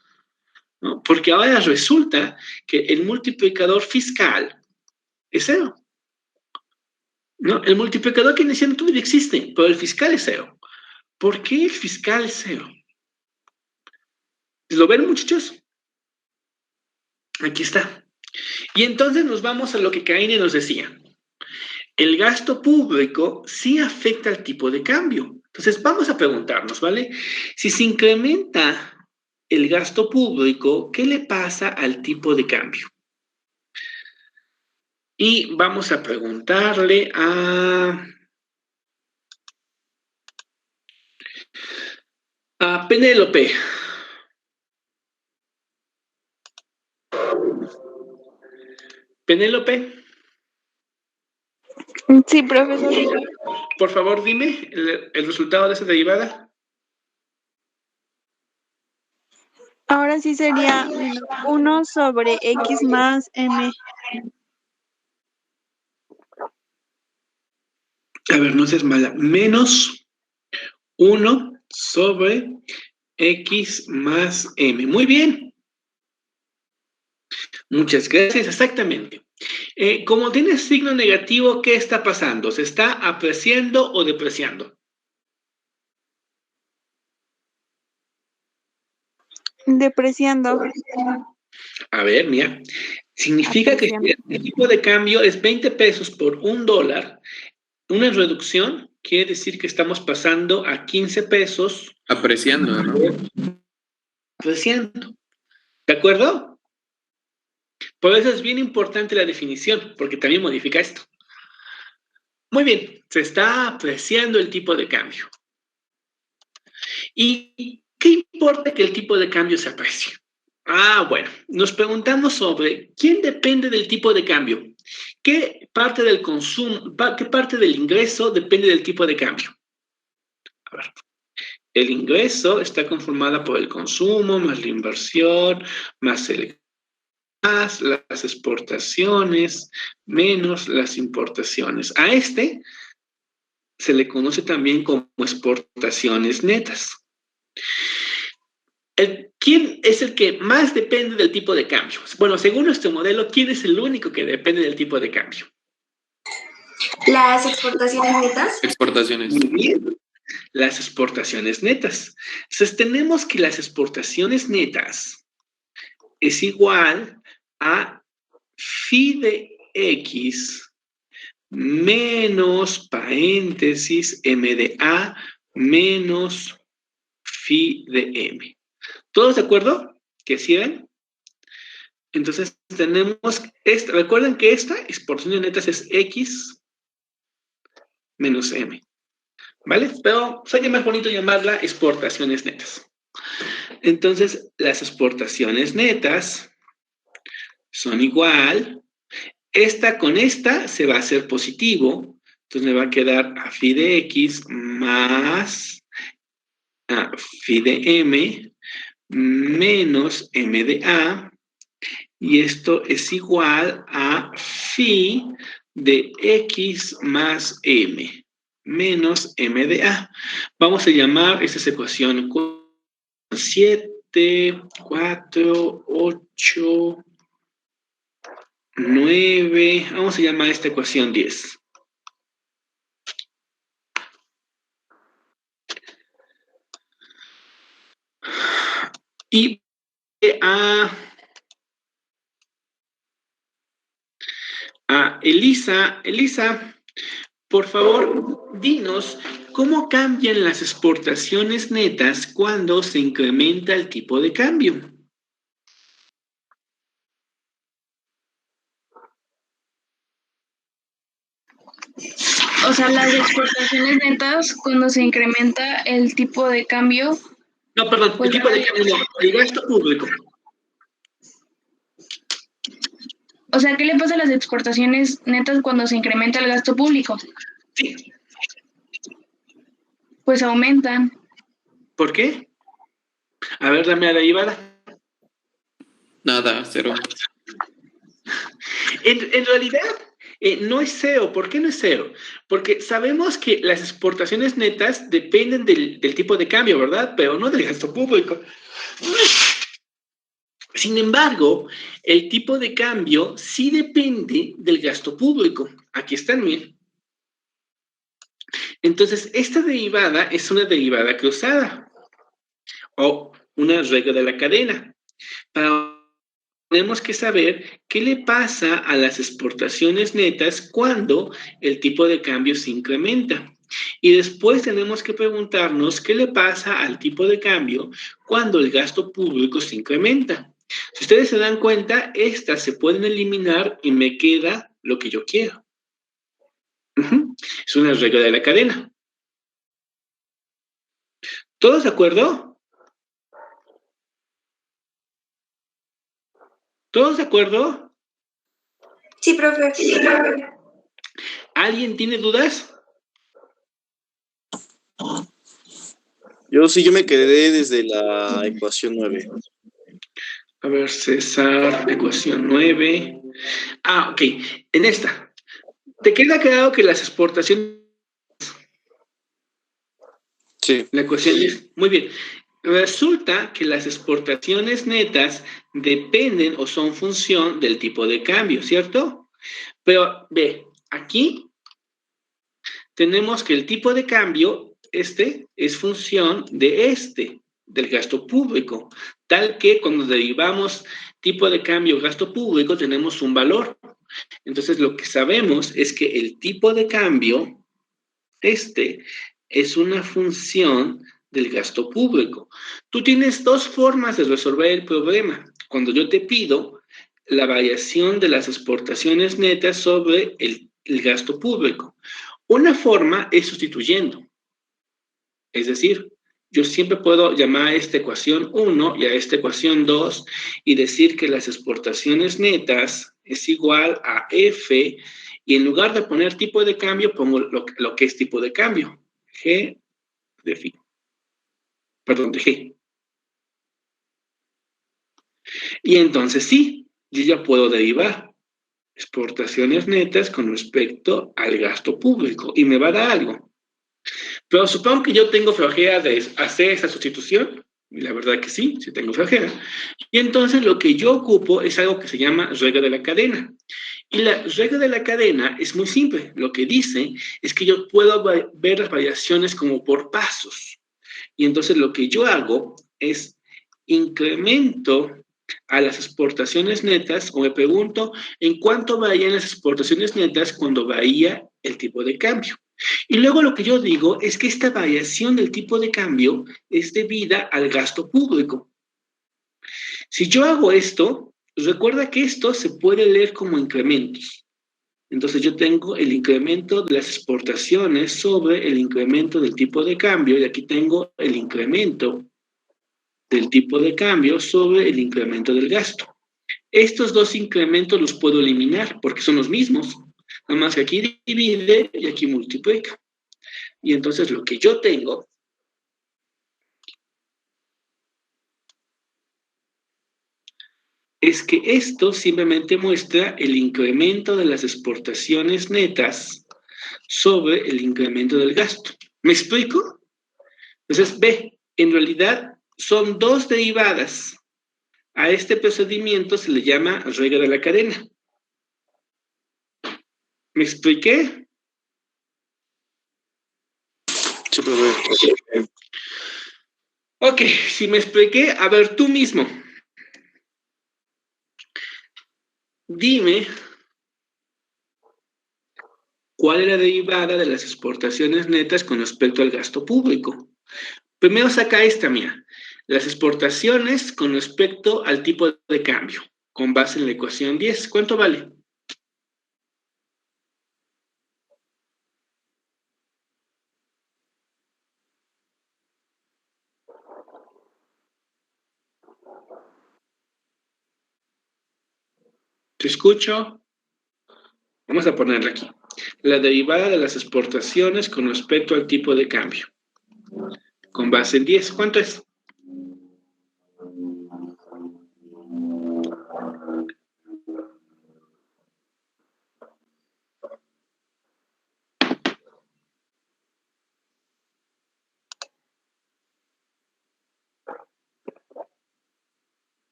¿No? Porque ahora resulta que el multiplicador fiscal es cero. ¿No? El multiplicador keynesiano todavía existe, pero el fiscal es cero. ¿Por qué el fiscal es cero? ¿Lo ven, muchachos? Aquí está. Y entonces nos vamos a lo que Karine nos decía. El gasto público sí afecta al tipo de cambio. Entonces vamos a preguntarnos, ¿vale? Si se incrementa el gasto público, ¿qué le pasa al tipo de cambio? Y vamos a preguntarle a Penélope. Penélope, Sí, profesor. por favor, dime el resultado de esa derivada. Ahora sí sería menos 1 sobre X más M. A ver, no seas mala. Menos 1 sobre X más M. Muy bien. Muchas gracias, exactamente. Como tiene signo negativo, ¿qué está pasando? ¿Se está apreciando o depreciando? Depreciando. A ver, mira. Significa que Apreciando. el tipo de cambio es 20 pesos por $1. Una reducción quiere decir que estamos pasando a 15 pesos. Apreciando, ¿no? Apreciando. ¿De acuerdo? Por eso es bien importante la definición, porque también modifica esto. Muy bien, se está apreciando el tipo de cambio. ¿Y qué importa que el tipo de cambio se aprecie? Bueno, nos preguntamos sobre quién depende del tipo de cambio. ¿Qué parte del consumo, qué parte del ingreso depende del tipo de cambio? A ver, el ingreso está conformada por el consumo, más la inversión, más las exportaciones, menos las importaciones. A este se le conoce también como exportaciones netas. ¿Quién es el que más depende del tipo de cambio? Bueno, según nuestro modelo, ¿quién es el único que depende del tipo de cambio? Las exportaciones netas. Exportaciones. Muy bien. Las exportaciones netas. Entonces, tenemos que las exportaciones netas es igual a phi de X menos paréntesis M de A menos phi de M. ¿Todos de acuerdo? ¿Que sí ven? Entonces tenemos, recuerden que esta exportación netas es X menos M, ¿vale? Pero sería más bonito llamarla exportaciones netas. Entonces, las exportaciones netas son igual. Esta con esta se va a hacer positivo. Entonces me va a quedar a phi de X más a phi de M menos M de A. Y esto es igual a phi de X más M menos M de A. Vamos a llamar esta ecuación 7, 4, 8, 9. Vamos a llamar esta ecuación 10. Y a Elisa, por favor, dinos cómo cambian las exportaciones netas cuando se incrementa el tipo de cambio. O sea, las exportaciones netas, cuando se incrementa el tipo de cambio, No, perdón, pues el tipo de cambio, no, el gasto público. o sea, ¿qué le pasa a las exportaciones netas cuando se incrementa el gasto público? Sí. Pues aumentan. ¿Por qué? A ver, dame a la derivada. Nada, cero. En realidad, no es cero. ¿Por qué no es cero? Porque sabemos que las exportaciones netas dependen del tipo de cambio, ¿verdad? Pero no del gasto público. Sin embargo, el tipo de cambio sí depende del gasto público. Aquí están, bien. Entonces, esta derivada es una derivada cruzada o una regla de la cadena. Tenemos que saber qué le pasa a las exportaciones netas cuando el tipo de cambio se incrementa. Y después tenemos que preguntarnos qué le pasa al tipo de cambio cuando el gasto público se incrementa. Si ustedes se dan cuenta, estas se pueden eliminar y me queda lo que yo quiero. Es una regla de la cadena. ¿Todos de acuerdo? ¿Todos de acuerdo? Sí, profe. ¿Alguien tiene dudas? Yo me quedé desde la ecuación 9. A ver, César, ecuación 9. Ok, en esta. ¿Te queda claro que las exportaciones... Sí. La ecuación es... Muy bien. Resulta que las exportaciones netas dependen o son función del tipo de cambio, ¿cierto? Pero ve, aquí tenemos que el tipo de cambio, es función de del gasto público, tal que cuando derivamos tipo de cambio gasto público tenemos un valor. Entonces lo que sabemos es que el tipo de cambio, es una función del gasto público. Tú tienes dos formas de resolver el problema. Cuando yo te pido la variación de las exportaciones netas sobre el gasto público. Una forma es sustituyendo. Es decir, yo siempre puedo llamar a esta ecuación 1 y a esta ecuación 2 y decir que las exportaciones netas es igual a F y en lugar de poner tipo de cambio pongo lo que es tipo de cambio. G de phi. Perdón, de G. Y entonces sí, yo ya puedo derivar exportaciones netas con respecto al gasto público y me va a dar algo. Pero supongo que yo tengo flojera de hacer esa sustitución, y la verdad que sí tengo flojera. Y entonces lo que yo ocupo es algo que se llama regla de la cadena. Y la regla de la cadena es muy simple. Lo que dice es que yo puedo ver las variaciones como por pasos. Y entonces lo que yo hago es incremento a las exportaciones netas o me pregunto en cuánto varían las exportaciones netas cuando varía el tipo de cambio. Y luego lo que yo digo es que esta variación del tipo de cambio es debida al gasto público. Si yo hago esto, recuerda que esto se puede leer como incrementos. Entonces yo tengo el incremento de las exportaciones sobre el incremento del tipo de cambio y aquí tengo el incremento del tipo de cambio sobre el incremento del gasto. Estos dos incrementos los puedo eliminar porque son los mismos. Nada más que aquí divide y aquí multiplica. Y entonces lo que yo tengo es que esto simplemente muestra el incremento de las exportaciones netas sobre el incremento del gasto. ¿Me explico? Entonces, ve, en realidad son dos derivadas. A este procedimiento se le llama regla de la cadena. ¿Me expliqué? Sí, profe. Ok, si me expliqué, a ver tú mismo. Dime, ¿cuál es la derivada de las exportaciones netas con respecto al gasto público? Primero saca esta, mía. Las exportaciones con respecto al tipo de cambio, con base en la ecuación 10. ¿Cuánto vale? ¿Te escucho? Vamos a ponerla aquí. La derivada de las exportaciones con respecto al tipo de cambio, con base en 10. ¿Cuánto es?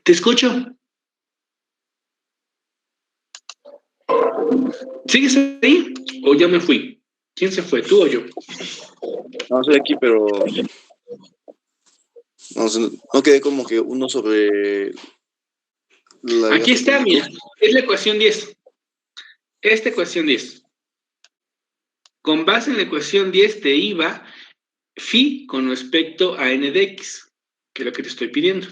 ¿Te escucho? ¿Sigues ahí? ¿O ya me fui? ¿Quién se fue? ¿Tú o yo? No, estoy aquí, pero no quedé como que uno sobre Aquí está, mira. Es la ecuación 10. Esta ecuación 10. Con base en la ecuación 10 te iba phi con respecto a n de x, que es lo que te estoy pidiendo.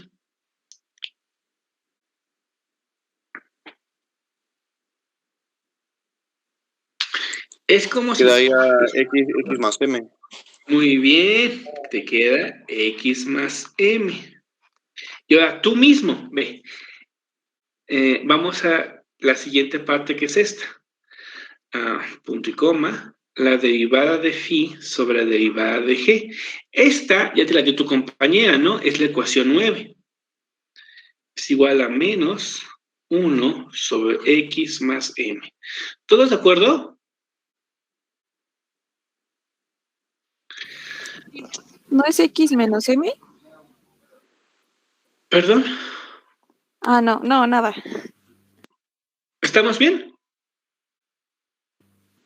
Es como si... Quedaría X más M. Muy bien, te queda x más m. Y ahora tú mismo, ve, vamos a la siguiente parte que es esta. Punto y coma, la derivada de phi sobre la derivada de g. Esta ya te la dio tu compañera, ¿no? Es la ecuación 9. Es igual a menos 1 sobre x más m. ¿Todos de acuerdo? ¿No es X menos M? ¿Perdón? Ah, no, nada. ¿Estamos bien?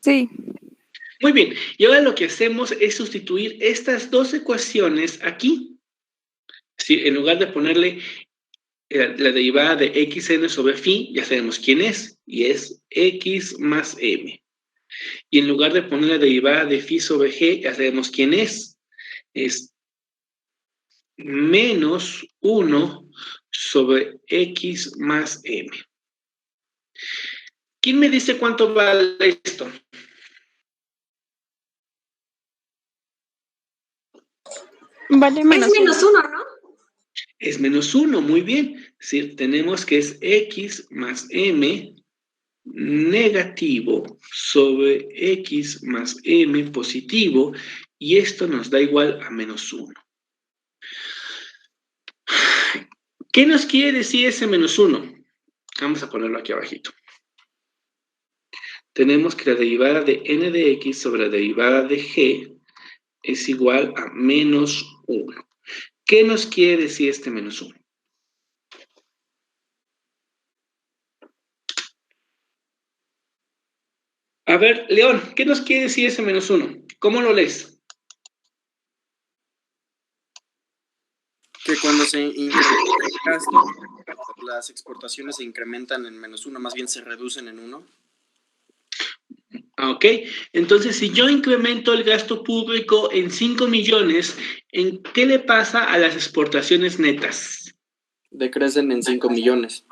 Sí. Muy bien. Y ahora lo que hacemos es sustituir estas dos ecuaciones aquí. Sí, en lugar de ponerle la derivada de xn sobre phi, ya sabemos quién es, y es x más m. Y en lugar de poner la derivada de phi sobre g, ya sabemos quién es menos 1 sobre x más m. ¿Quién me dice cuánto vale esto? Vale menos Es menos 1, ¿no? Es menos 1, muy bien. Sí, tenemos que es x más m negativo sobre x más m positivo, y esto nos da igual a menos 1. ¿Qué nos quiere decir ese menos 1? Vamos a ponerlo aquí abajito. Tenemos que la derivada de n de x sobre la derivada de g es igual a menos 1. ¿Qué nos quiere decir este menos 1? A ver, León, ¿qué nos quiere decir ese menos 1? ¿Cómo lo lees? Que cuando se incrementa el gasto, las exportaciones se incrementan en menos 1, más bien se reducen en 1. Ok, entonces si yo incremento el gasto público en 5 millones, ¿en qué le pasa a las exportaciones netas? Decrecen en 5 millones.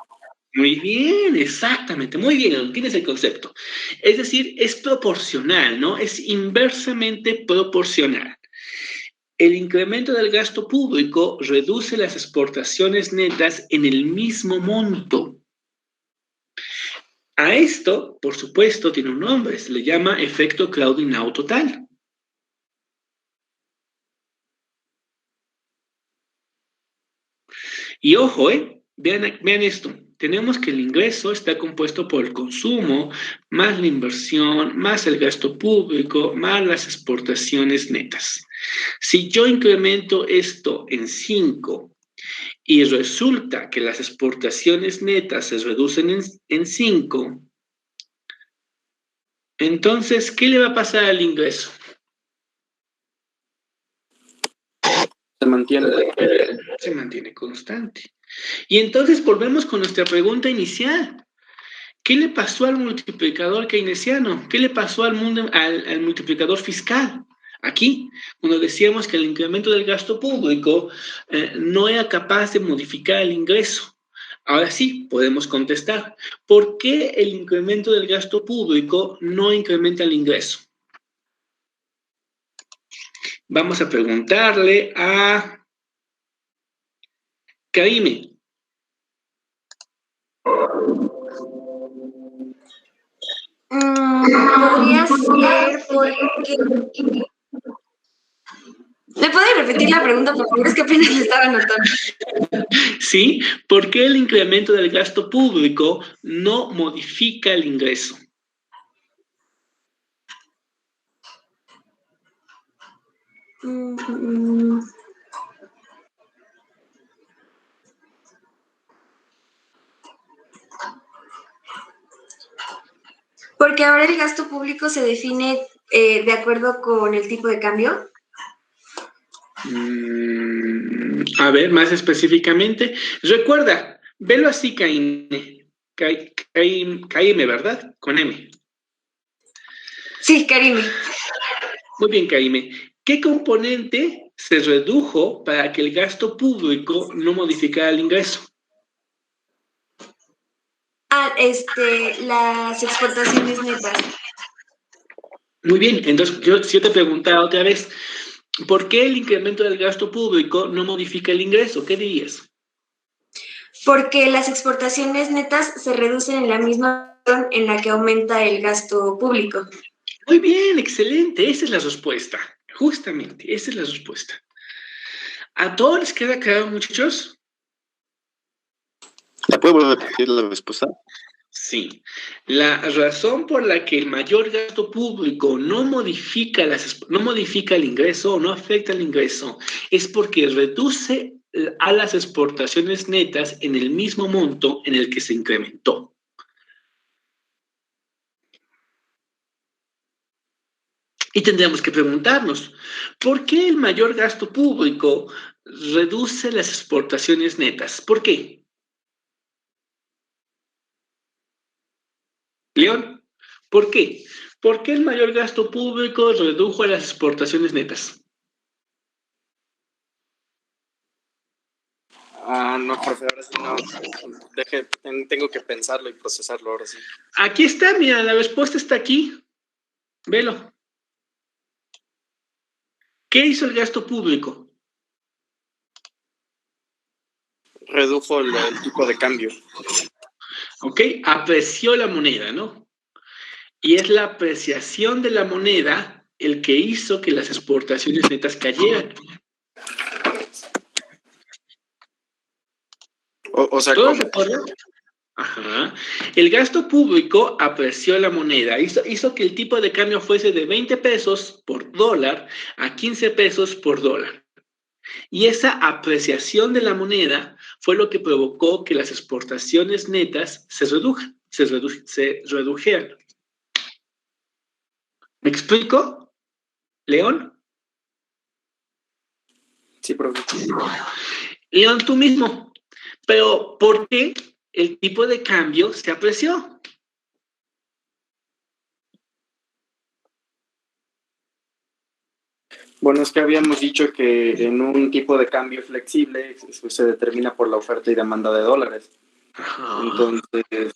Muy bien, exactamente, muy bien, tienes el concepto. Es decir, es proporcional, ¿no? Es inversamente proporcional. El incremento del gasto público reduce las exportaciones netas en el mismo monto. A esto, por supuesto, tiene un nombre, se le llama efecto Claudinau total. Y ojo, vean esto. Tenemos que el ingreso está compuesto por el consumo, más la inversión, más el gasto público, más las exportaciones netas. Si yo incremento esto en 5 y resulta que las exportaciones netas se reducen en 5, entonces, ¿qué le va a pasar al ingreso? Se mantiene. Se mantiene constante. Y entonces volvemos con nuestra pregunta inicial. ¿Qué le pasó al multiplicador keynesiano? ¿Qué le pasó al multiplicador fiscal? Aquí, cuando decíamos que el incremento del gasto público no era capaz de modificar el ingreso. Ahora sí, podemos contestar. ¿Por qué el incremento del gasto público no incrementa el ingreso? Vamos a preguntarle a Karime. Podría ser porque... ¿Me puede repetir la pregunta, por favor? Es que apenas le estaba anotando. ¿Sí? ¿Por qué el incremento del gasto público no modifica el ingreso? Porque ahora el gasto público se define de acuerdo con el tipo de cambio. A ver, más específicamente. Recuerda, velo así, Caime, ¿verdad? Con M. Sí, Karime. Muy bien, Caime. ¿Qué componente se redujo para que el gasto público no modificara el ingreso? Las exportaciones netas. Muy bien, entonces si yo te preguntara otra vez, ¿por qué el incremento del gasto público no modifica el ingreso? ¿Qué dirías? Porque las exportaciones netas se reducen en la misma proporción en la que aumenta el gasto público. Muy bien, excelente. Esa es la respuesta. Justamente, esa es la respuesta. ¿A todos les queda claro, muchachos? ¿La puedo volver a repetir la respuesta? Sí. La razón por la que el mayor gasto público no modifica el ingreso o no afecta el ingreso es porque reduce a las exportaciones netas en el mismo monto en el que se incrementó. Y tendríamos que preguntarnos, ¿por qué el mayor gasto público reduce las exportaciones netas? ¿Por qué? León, ¿por qué? ¿Por qué el mayor gasto público redujo las exportaciones netas? No, profe, ahora sí no. Tengo que pensarlo y procesarlo ahora sí. Aquí está, mira, la respuesta está aquí. Velo. ¿Qué hizo el gasto público? Redujo el tipo de cambio. ¿Ok? Apreció la moneda, ¿no? Y es la apreciación de la moneda el que hizo que las exportaciones netas cayeran. O sea, ¿Todos de acuerdo? Ajá. El gasto público apreció la moneda, hizo que el tipo de cambio fuese de 20 pesos por dólar a 15 pesos por dólar. Y esa apreciación de la moneda fue lo que provocó que las exportaciones netas se redujeran. ¿Me explico, León? Sí, profe. León, tú mismo. Pero, ¿por qué el tipo de cambio se apreció? Bueno, es que habíamos dicho que en un tipo de cambio flexible se determina por la oferta y demanda de dólares. Ajá. Entonces,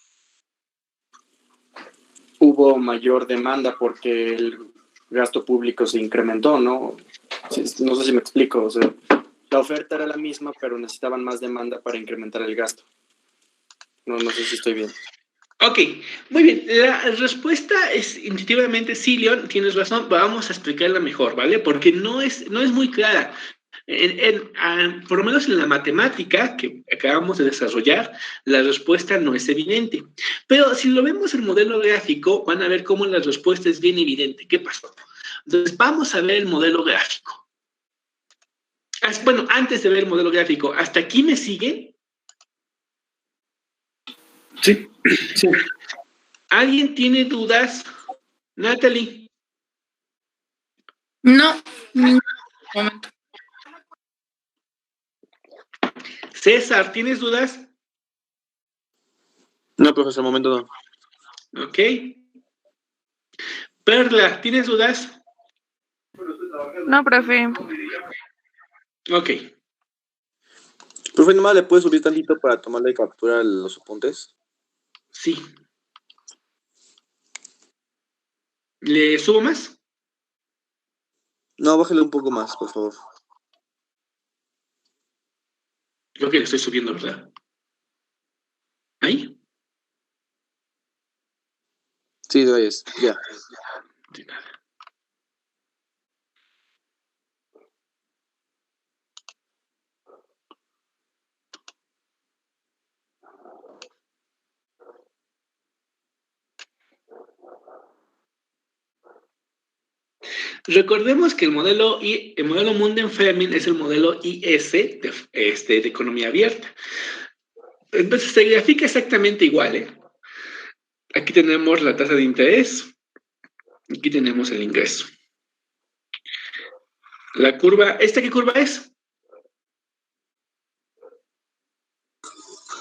hubo mayor demanda porque el gasto público se incrementó, ¿no? No sé si me explico. O sea, la oferta era la misma, pero necesitaban más demanda para incrementar el gasto. No sé si estoy bien. Ok, muy bien. La respuesta es intuitivamente sí, León, tienes razón. Vamos a explicarla mejor, ¿vale? Porque no es muy clara. Por lo menos en la matemática que acabamos de desarrollar, la respuesta no es evidente. Pero si lo vemos en modelo gráfico, van a ver cómo la respuesta es bien evidente. ¿Qué pasó? Entonces, vamos a ver el modelo gráfico. Bueno, antes de ver el modelo gráfico, ¿hasta aquí me siguen? Sí, sí. ¿Alguien tiene dudas? Natalie. No, ningún momento. César, ¿tienes dudas? No, profesor, momento no. Ok. Perla, ¿tienes dudas? No, profe. Ok. Profe, nomás le puede subir tantito para tomarle captura a los apuntes. Sí. ¿Le subo más? No, bájale un poco más, por favor. Creo que le estoy subiendo, ¿verdad? ¿Ahí? Sí, es, ya. De nada. Recordemos que el modelo Mundenfleming es el modelo IS de economía abierta. Entonces se grafica exactamente igual, ¿eh? Aquí tenemos la tasa de interés, aquí tenemos el ingreso. La curva, ¿esta qué curva es?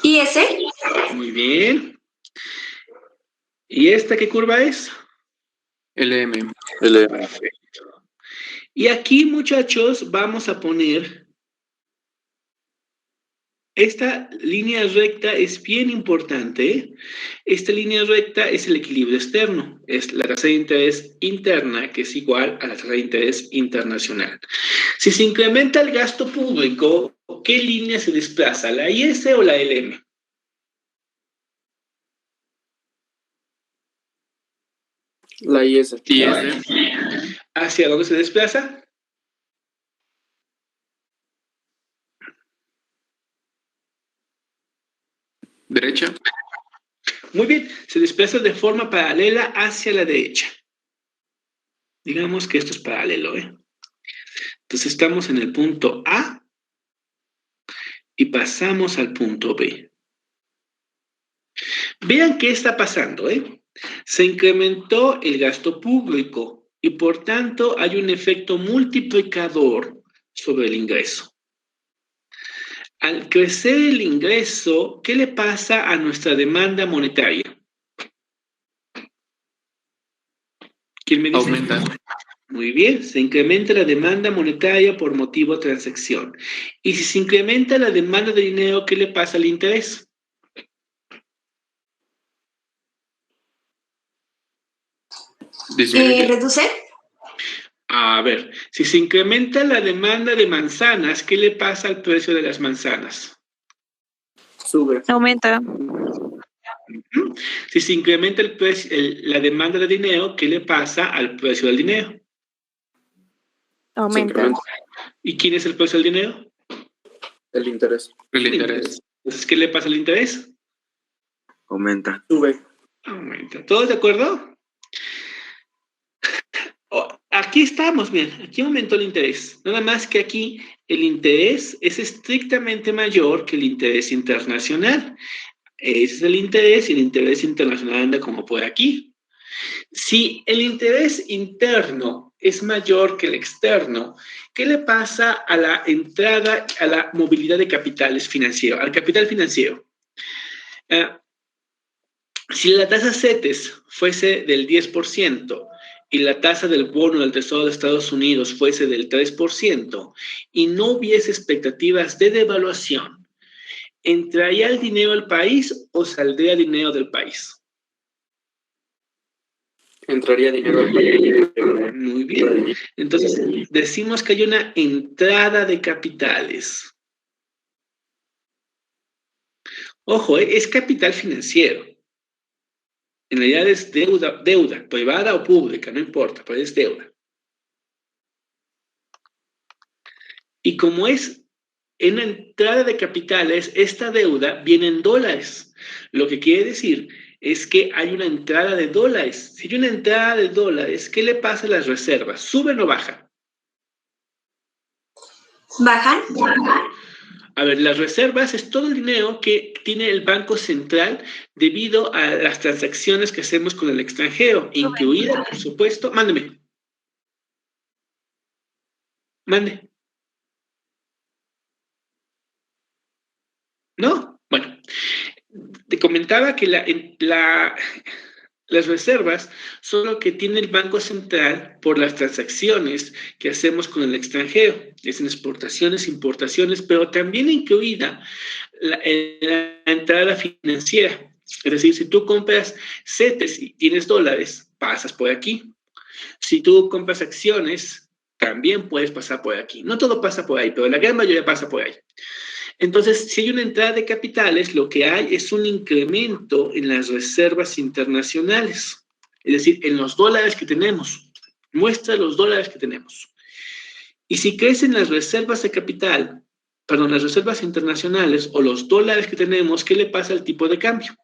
¿Y ese? Muy bien. ¿Y esta qué curva es? LM. Perfecto. Y aquí, muchachos, vamos a poner esta línea recta, es bien importante, ¿eh? Esta línea recta es el equilibrio externo, es la tasa de interés interna, que es igual a la tasa de interés internacional. Si se incrementa el gasto público, ¿qué línea se desplaza? ¿La IS o la LM? La IS. ¿Hacia dónde se desplaza? Derecha. Muy bien, se desplaza de forma paralela hacia la derecha. Digamos que esto es paralelo, ¿eh? Entonces estamos en el punto A y pasamos al punto B. Vean qué está pasando, ¿eh? Se incrementó el gasto público y por tanto hay un efecto multiplicador sobre el ingreso. Al crecer el ingreso, ¿qué le pasa a nuestra demanda monetaria? ¿Quién me dice? Aumenta. Muy bien, se incrementa la demanda monetaria por motivo de transacción. Y si se incrementa la demanda de dinero, ¿qué le pasa al interés? Disminuye. ¿Reduce? A ver, si se incrementa la demanda de manzanas, ¿qué le pasa al precio de las manzanas? Sube. Aumenta. Si se incrementa la demanda de dinero, ¿qué le pasa al precio del dinero? Se Aumenta. incrementa ¿Y quién es el precio del dinero? el interés. El interés. Entonces, ¿qué le pasa al interés? Aumenta. Sube. Aumenta. ¿Todos de acuerdo? Aquí estamos, bien, aquí aumentó el interés. Nada más que aquí el interés es estrictamente mayor que el interés internacional. Ese es el interés y el interés internacional anda como por aquí. Si el interés interno es mayor que el externo, ¿qué le pasa a la entrada, a la movilidad de capitales financieros, al capital financiero? Si la tasa CETES fuese del 10% y la tasa del bono del Tesoro de Estados Unidos fuese del 3% y no hubiese expectativas de devaluación, ¿entraría el dinero al país o saldría dinero del país? Entraría dinero al país. Muy bien. Entonces, decimos que hay una entrada de capitales. Ojo, es capital financiero. En realidad es deuda, privada o pública, no importa, pero es deuda. Y como es en una entrada de capitales, esta deuda viene en dólares. Lo que quiere decir es que hay una entrada de dólares. Si hay una entrada de dólares, ¿qué le pasa a las reservas? ¿Suben o bajan? ¿Bajan? A ver, las reservas es todo el dinero que tiene el Banco Central debido a las transacciones que hacemos con el extranjero, incluida, por supuesto, mándeme. Mande. ¿No? Bueno, te comentaba que las reservas son lo que tiene el Banco Central por las transacciones que hacemos con el extranjero, es en exportaciones, importaciones, pero también incluida la entrada financiera. Es decir, si tú compras CETES y tienes dólares, pasas por aquí. Si tú compras acciones, también puedes pasar por aquí. No todo pasa por ahí, pero la gran mayoría pasa por ahí. Entonces, si hay una entrada de capitales, lo que hay es un incremento en las reservas internacionales, es decir, en los dólares que tenemos. Muestra los dólares que tenemos. Y si crecen las reservas de capital, perdón, las reservas internacionales o los dólares que tenemos, ¿qué le pasa al tipo de cambio?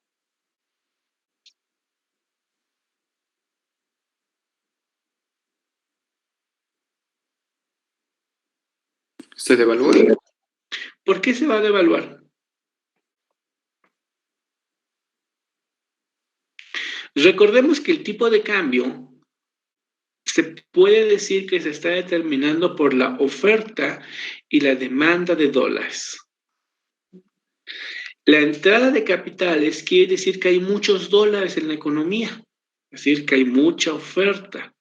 ¿Se devalúa? ¿Por qué se va a devaluar? Recordemos que el tipo de cambio se puede decir que se está determinando por la oferta y la demanda de dólares. La entrada de capitales quiere decir que hay muchos dólares en la economía, es decir, que hay mucha oferta.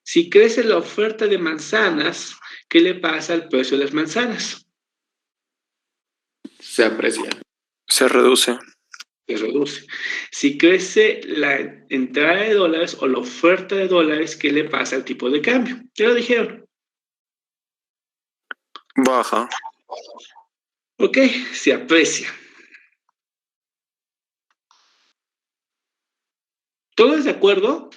Si crece la oferta de manzanas, ¿qué le pasa al precio de las manzanas? Se aprecia. Se reduce. Se reduce. Si crece la entrada de dólares o la oferta de dólares, ¿qué le pasa al tipo de cambio? Ya lo dijeron. Baja. Ok, se aprecia. ¿Todos de acuerdo?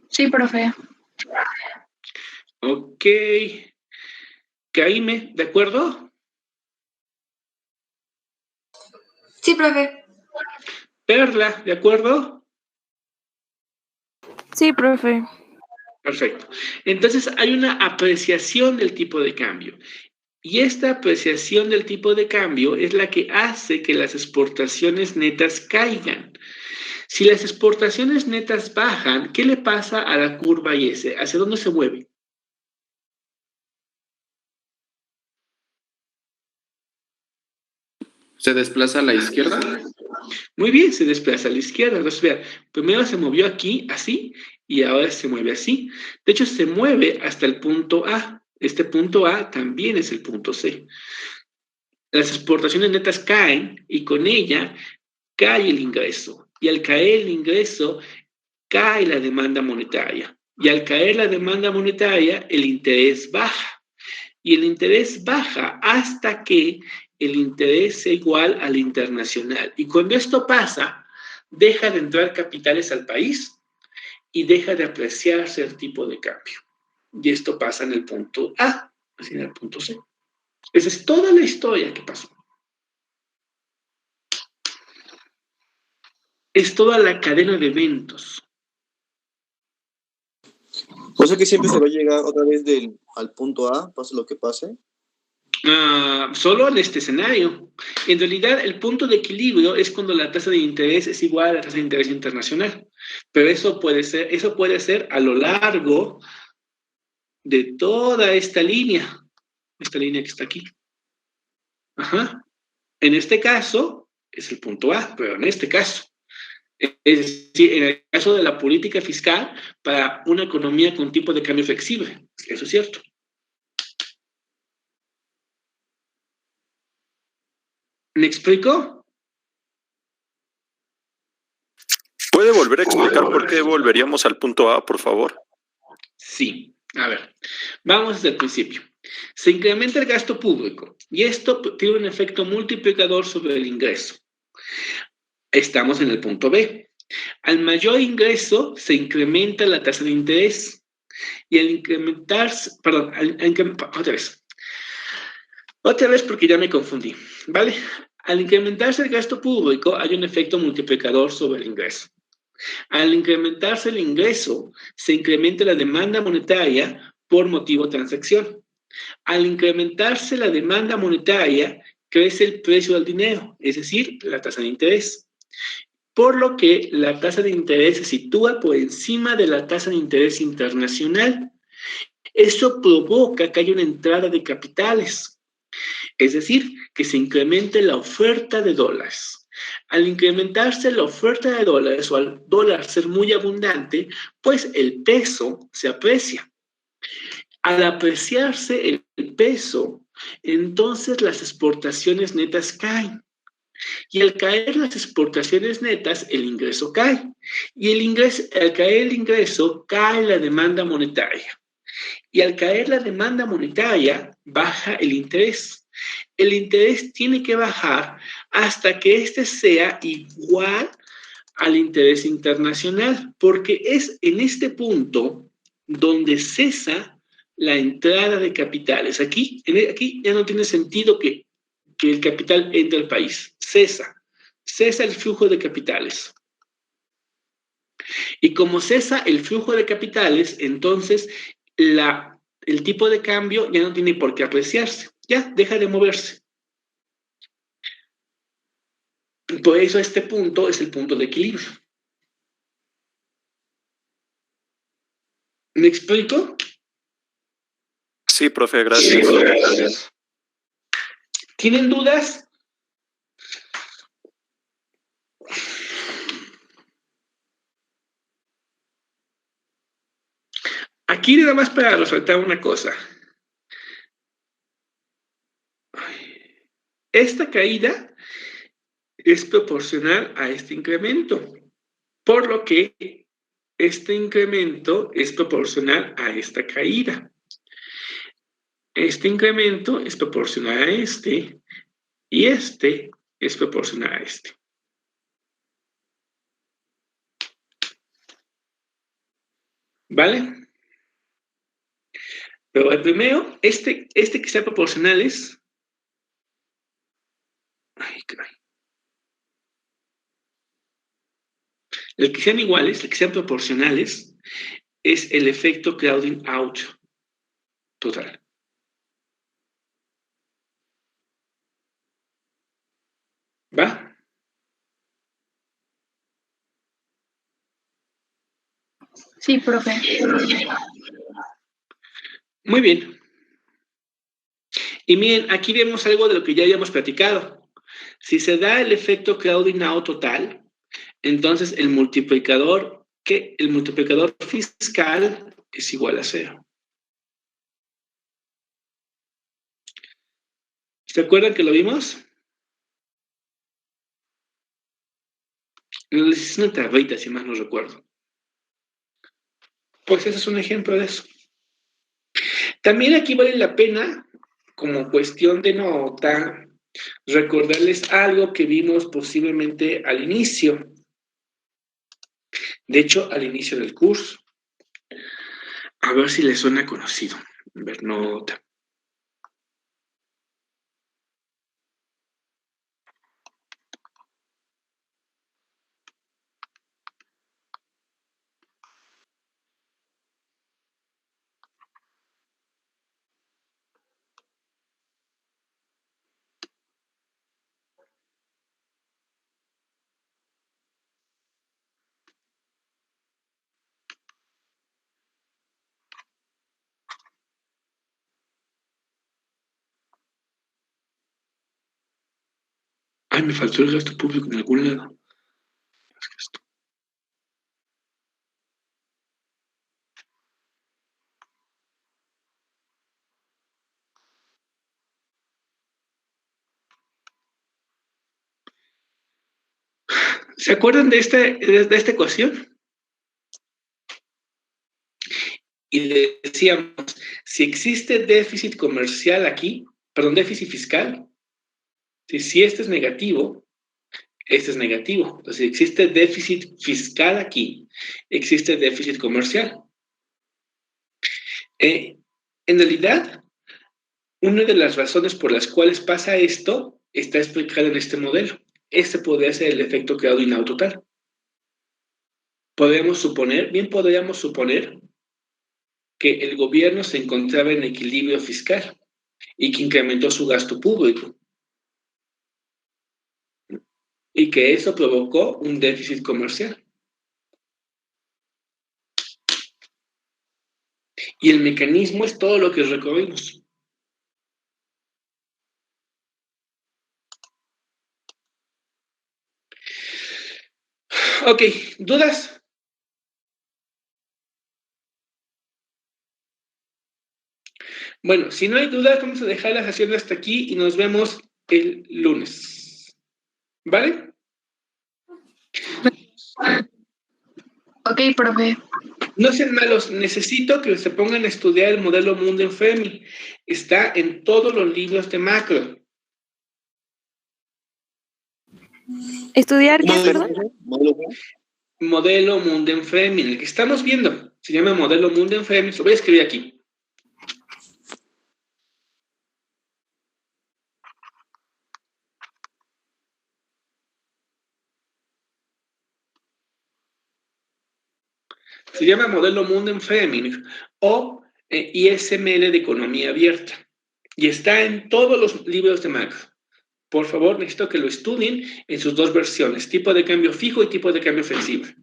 Sí, profe. Ok. Caíme, ¿de acuerdo? Sí, profe. Perla, ¿de acuerdo? Sí, profe. Perfecto. Entonces hay una apreciación del tipo de cambio. Y esta apreciación del tipo de cambio es la que hace que las exportaciones netas caigan. Si las exportaciones netas bajan, ¿qué le pasa a la curva IS? ¿Hacia dónde se mueve? ¿Se desplaza a la izquierda? Muy bien, se desplaza a la izquierda. Entonces, vean, primero se movió aquí, así, y ahora se mueve así. De hecho, se mueve hasta el punto A. Este punto A también es el punto C. Las exportaciones netas caen y con ella cae el ingreso. Y al caer el ingreso, cae la demanda monetaria. Y al caer la demanda monetaria, el interés baja. Y el interés baja hasta que el interés sea igual al internacional. Y cuando esto pasa, deja de entrar capitales al país y deja de apreciarse el tipo de cambio. Y esto pasa en el punto A, así en el punto C. Esa es toda la historia que pasó. Es toda la cadena de eventos. O sea que siempre se va a llegar otra vez al punto A, pase lo que pase. Solo en este escenario. En realidad, el punto de equilibrio es cuando la tasa de interés es igual a la tasa de interés internacional. Pero eso puede ser a lo largo de toda esta línea que está aquí. Ajá. En este caso es el punto A, pero en este caso, es decir, en el caso de la política fiscal para una economía con tipo de cambio flexible. Eso es cierto. ¿Me explico? ¿Puede volver a explicar por qué volveríamos al punto A, por favor? Sí. A ver, vamos desde el principio. Se incrementa el gasto público y esto tiene un efecto multiplicador sobre el ingreso. Estamos en el punto B. Al mayor ingreso se incrementa la tasa de interés y al incrementarse, perdón, otra vez porque ya me confundí, ¿vale? Al incrementarse el gasto público hay un efecto multiplicador sobre el ingreso. Al incrementarse el ingreso, se incrementa la demanda monetaria por motivo de transacción. Al incrementarse la demanda monetaria, crece el precio del dinero, es decir, la tasa de interés. por lo que la tasa de interés se sitúa por encima de la tasa de interés internacional. Eso provoca que haya una entrada de capitales, es decir, que se incremente la oferta de dólares. Al incrementarse la oferta de dólares o al dólar ser muy abundante, pues el peso se aprecia. Al apreciarse el peso, entonces las exportaciones netas caen. Y al caer las exportaciones netas, el ingreso cae. Y al caer el ingreso, cae la demanda monetaria. Y al caer la demanda monetaria, baja el interés. El interés tiene que bajar hasta que éste sea igual al interés internacional, porque es en este punto donde cesa la entrada de capitales. Aquí ya no tiene sentido que el capital entre al país. Cesa el flujo de capitales. Y como cesa el flujo de capitales, entonces el tipo de cambio ya no tiene por qué apreciarse, ya deja de moverse. Por eso este punto es el punto de equilibrio. ¿Me explico? Sí, profe, gracias. ¿Tienen dudas? Aquí nada más para resaltar una cosa. Esta caída es proporcional a este incremento, por lo que este incremento es proporcional a esta caída. Este incremento es proporcional a este y este es proporcional a este. ¿Vale? Pero el primero, este que sea proporcional es... Ay, caray. El que sean iguales, el que sean proporcionales, es el efecto crowding out total. ¿Va? Sí, profe. Muy bien. Y miren, aquí vemos algo de lo que ya habíamos platicado. Si se da el efecto crowding out total, entonces el multiplicador fiscal es igual a 0. ¿Se acuerdan que lo vimos? Es una tablita, si más no recuerdo. Pues ese es un ejemplo de eso. También aquí vale la pena, como cuestión de nota, recordarles algo que vimos posiblemente al inicio. De hecho, al inicio del curso. A ver si les suena conocido. Ver nota. Ay, me faltó el gasto público en algún lado. ¿Se acuerdan de esta ecuación? Y decíamos, si existe déficit comercial aquí, déficit fiscal, si este es negativo, este es negativo. Entonces, si existe déficit fiscal aquí, existe déficit comercial. En realidad, una de las razones por las cuales pasa esto está explicada en este modelo. Este podría ser el efecto crowding out total. Podríamos suponer que el gobierno se encontraba en equilibrio fiscal y que incrementó su gasto público. y que eso provocó un déficit comercial. Y el mecanismo es todo lo que recorrimos. Ok, ¿dudas? Bueno, si no hay dudas, vamos a dejar la sesión hasta aquí y nos vemos el lunes. ¿Vale? Ok, profe. No sean malos, necesito que se pongan a estudiar el modelo Mundenfreming. Está en todos los libros de macro. ¿Estudiar qué, perdón? Modelo Mundenfreming, el que estamos viendo, se llama modelo Mundenfreming, lo voy a escribir aquí. Se llama modelo Mundenfreming o ISML de economía abierta. Y está en todos los libros de macro. Por favor, necesito que lo estudien en sus dos versiones, tipo de cambio fijo y tipo de cambio flexible.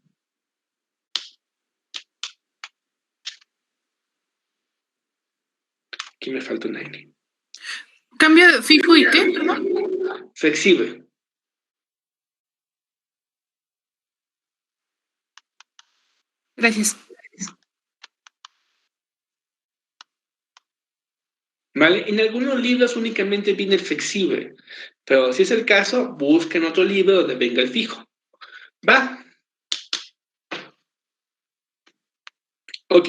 Aquí me falta una N. ¿Cambio fijo y qué, perdón? Flexible. Gracias. ¿Vale? En algunos libros únicamente viene el flexible, pero si es el caso, busquen otro libro donde venga el fijo. ¿Va? Ok.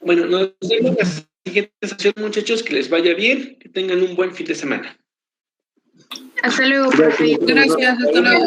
Bueno, nos vemos en la siguiente sesión, muchachos. Que les vaya bien, que tengan un buen fin de semana. Hasta luego, profe. Gracias, hasta luego.